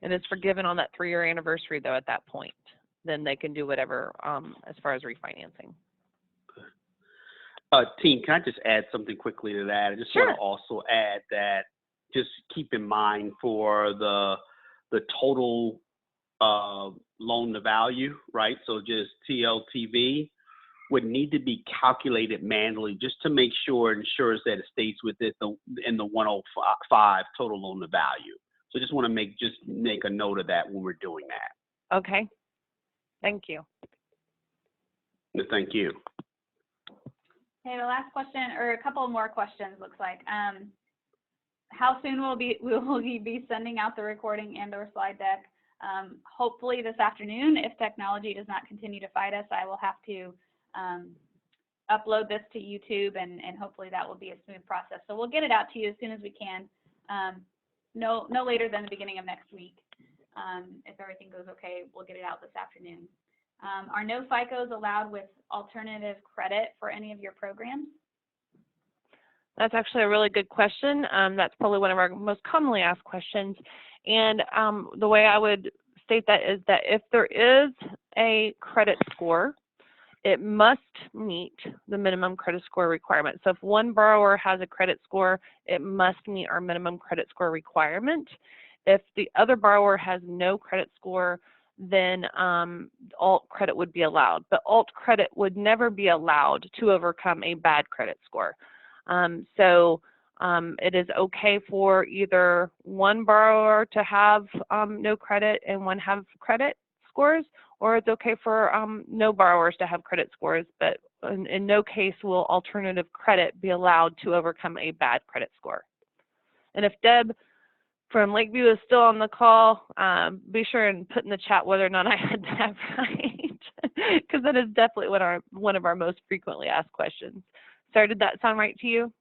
It is forgiven on that 3-year anniversary, though, at that point. Then they can do whatever as far as refinancing. Team, can I just add something quickly to that? I just want to also add that just keep in mind for the total loan to value, right? So just TLTV would need to be calculated manually just to make sure it ensures that it stays within in the 105 total loan to value. So just want to make a note of that when we're doing that. Okay. Thank you. Thank you. Okay, the last question, or a couple more questions, looks like. How soon will we be sending out the recording and/or slide deck? Hopefully this afternoon. If technology does not continue to fight us, I will have to upload this to YouTube, and hopefully that will be a smooth process. So we'll get it out to you as soon as we can. No later than the beginning of next week. If everything goes okay, we'll get it out this afternoon. Are no FICOs allowed with alternative credit for any of your programs? That's actually a really good question. That's probably one of our most commonly asked questions. And the way I would state that is that if there is a credit score, it must meet the minimum credit score requirement. So if one borrower has a credit score, it must meet our minimum credit score requirement. If the other borrower has no credit score, then alt credit would be allowed. But alt credit would never be allowed to overcome a bad credit score. It is okay for either one borrower to have no credit and one have credit scores, or it's okay for no borrowers to have credit scores, but in no case will alternative credit be allowed to overcome a bad credit score. And if Deb from Lakeview is still on the call, be sure and put in the chat whether or not I had that right, because that is definitely one of our most frequently asked questions. Sarah, did that sound right to you?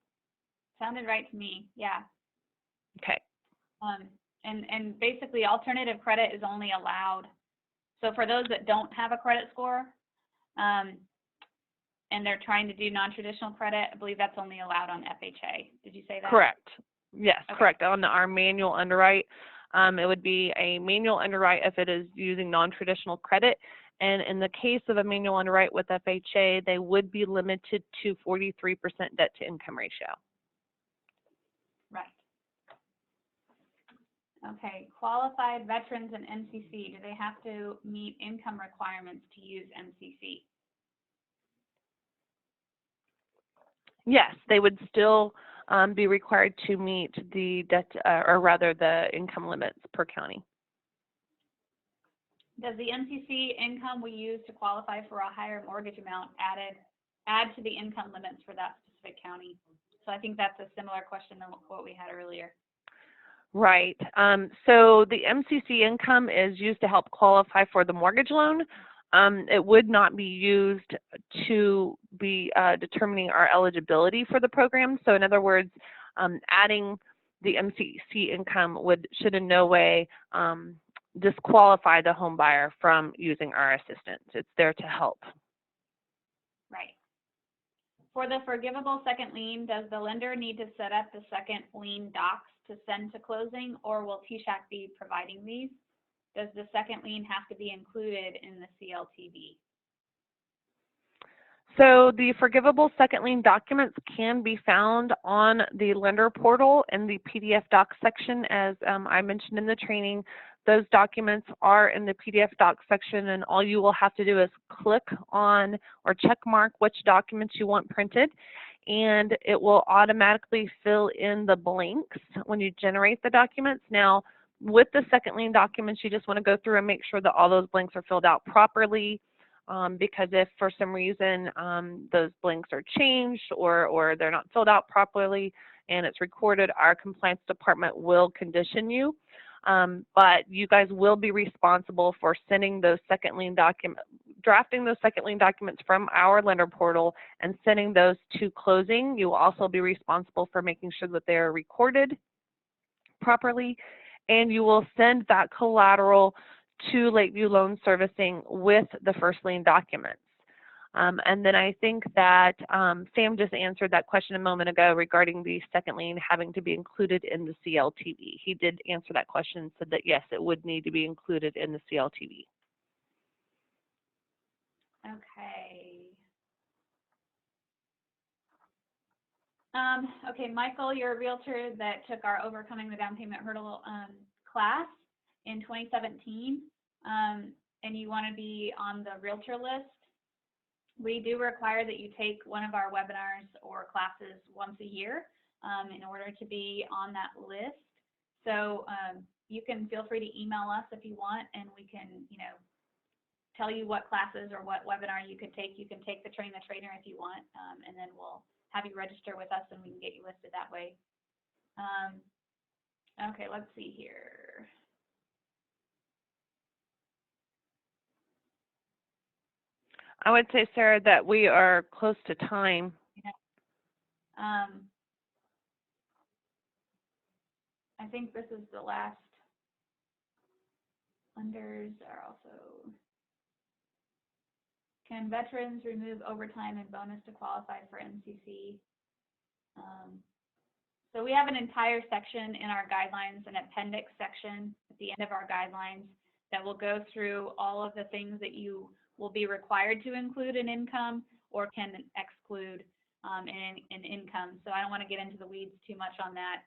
Sounded right to me, yeah. Okay. And basically alternative credit is only allowed. So for those that don't have a credit score and they're trying to do non-traditional credit, I believe that's only allowed on FHA. Did you say that? Correct. Yes, okay. Correct. On our manual underwrite, it would be a manual underwrite if it is using non-traditional credit. And in the case of a manual underwrite with FHA, they would be limited to 43% debt to income ratio. Right. Okay, qualified veterans and MCC, do they have to meet income requirements to use MCC? Yes, they would still be required to meet the debt, or rather the income limits per county. Does the MCC income we use to qualify for a higher mortgage amount add to the income limits for that specific county? So I think that's a similar question than what we had earlier. Right. So the MCC income is used to help qualify for the mortgage loan. It would not be used to be determining our eligibility for the program. So in other words, adding the MCC income should in no way disqualify the home buyer from using our assistance. It's there to help. Right. For the forgivable second lien, does the lender need to set up the second lien docs to send to closing, or will TSAHC be providing these? Does the second lien have to be included in the CLTV? So the forgivable second lien documents can be found on the lender portal in the PDF docs section. As I mentioned in the training, those documents are in the PDF docs section, and all you will have to do is click on or check mark which documents you want printed, and it will automatically fill in the blanks when you generate the documents. Now, with the second lien documents, you just want to go through and make sure that all those blanks are filled out properly, because if for some reason those blanks are changed or they're not filled out properly and it's recorded, our compliance department will condition you. But you guys will be responsible for sending those second lien documents, drafting those second lien documents from our lender portal and sending those to closing. You will also be responsible for making sure that they are recorded properly, and you will send that collateral to Lakeview Loan Servicing with the first lien documents. And then I think that Sam just answered that question a moment ago regarding the second lien having to be included in the CLTV. He did answer that question and said that yes, it would need to be included in the CLTV. Okay. Okay, Michael, you're a realtor that took our Overcoming the Down Payment Hurdle class in 2017, and you want to be on the realtor list. We do require that you take one of our webinars or classes once a year in order to be on that list. So you can feel free to email us if you want, and we can, tell you what classes or what webinar you could take. You can take the Train the Trainer if you want, and then we'll have you register with us and we can get you listed that way. Okay, let's see here. I would say, Sarah, that we are close to time. Yeah. I think this is the last. Lenders are also. Can veterans remove overtime and bonus to qualify for MCC? So we have an entire section in our guidelines, an appendix section at the end of our guidelines that will go through all of the things that you will be required to include in income or can exclude in income. So I don't want to get into the weeds too much on that.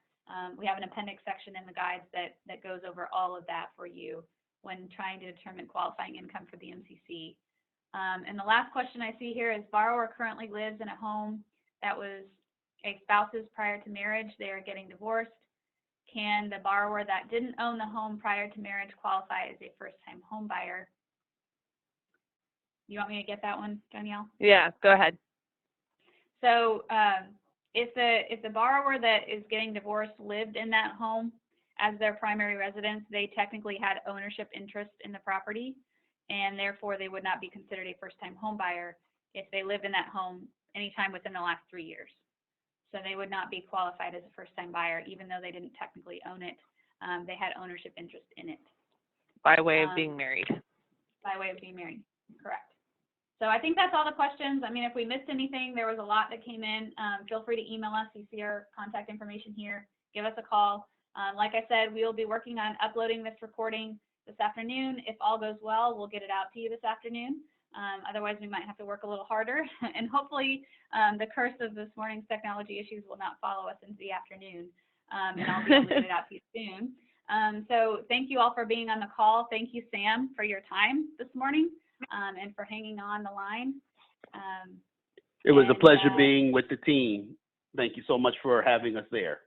We have an appendix section in the guides that goes over all of that for you when trying to determine qualifying income for the MCC. And the last question I see here is, borrower currently lives in a home that was a spouse's prior to marriage. They are getting divorced. Can the borrower that didn't own the home prior to marriage qualify as a first-time home buyer? You want me to get that one, Danielle? Yeah, go ahead. So if the borrower that is getting divorced lived in that home as their primary residence, they technically had ownership interest in the property, and therefore they would not be considered a first-time home buyer if they lived in that home anytime within the last 3 years. So they would not be qualified as a first-time buyer, even though they didn't technically own it. They had ownership interest in it. By way of being married. By way of being married, correct. So I think that's all the questions. I mean, if we missed anything, there was a lot that came in. Feel free to email us. You see our contact information here. Give us a call. Like I said, we will be working on uploading this recording this afternoon. If all goes well, we'll get it out to you this afternoon. Otherwise, we might have to work a little harder. And hopefully, the curse of this morning's technology issues will not follow us into the afternoon. And I'll be able to get it out to you soon. So thank you all for being on the call. Thank you, Sam, for your time this morning and for hanging on the line. It was a pleasure being with the team. Thank you so much for having us there.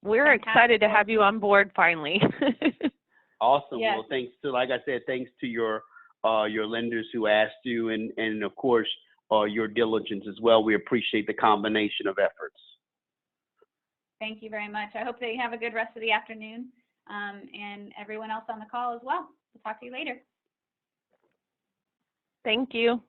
We're excited to have you on board finally. Awesome. Yes. Well, thanks to, like I said, thanks to your lenders who asked you, and of course your diligence as well. We appreciate the combination of efforts. Thank you very much. I hope that you have a good rest of the afternoon, and everyone else on the call as well. We'll talk to you later. Thank you.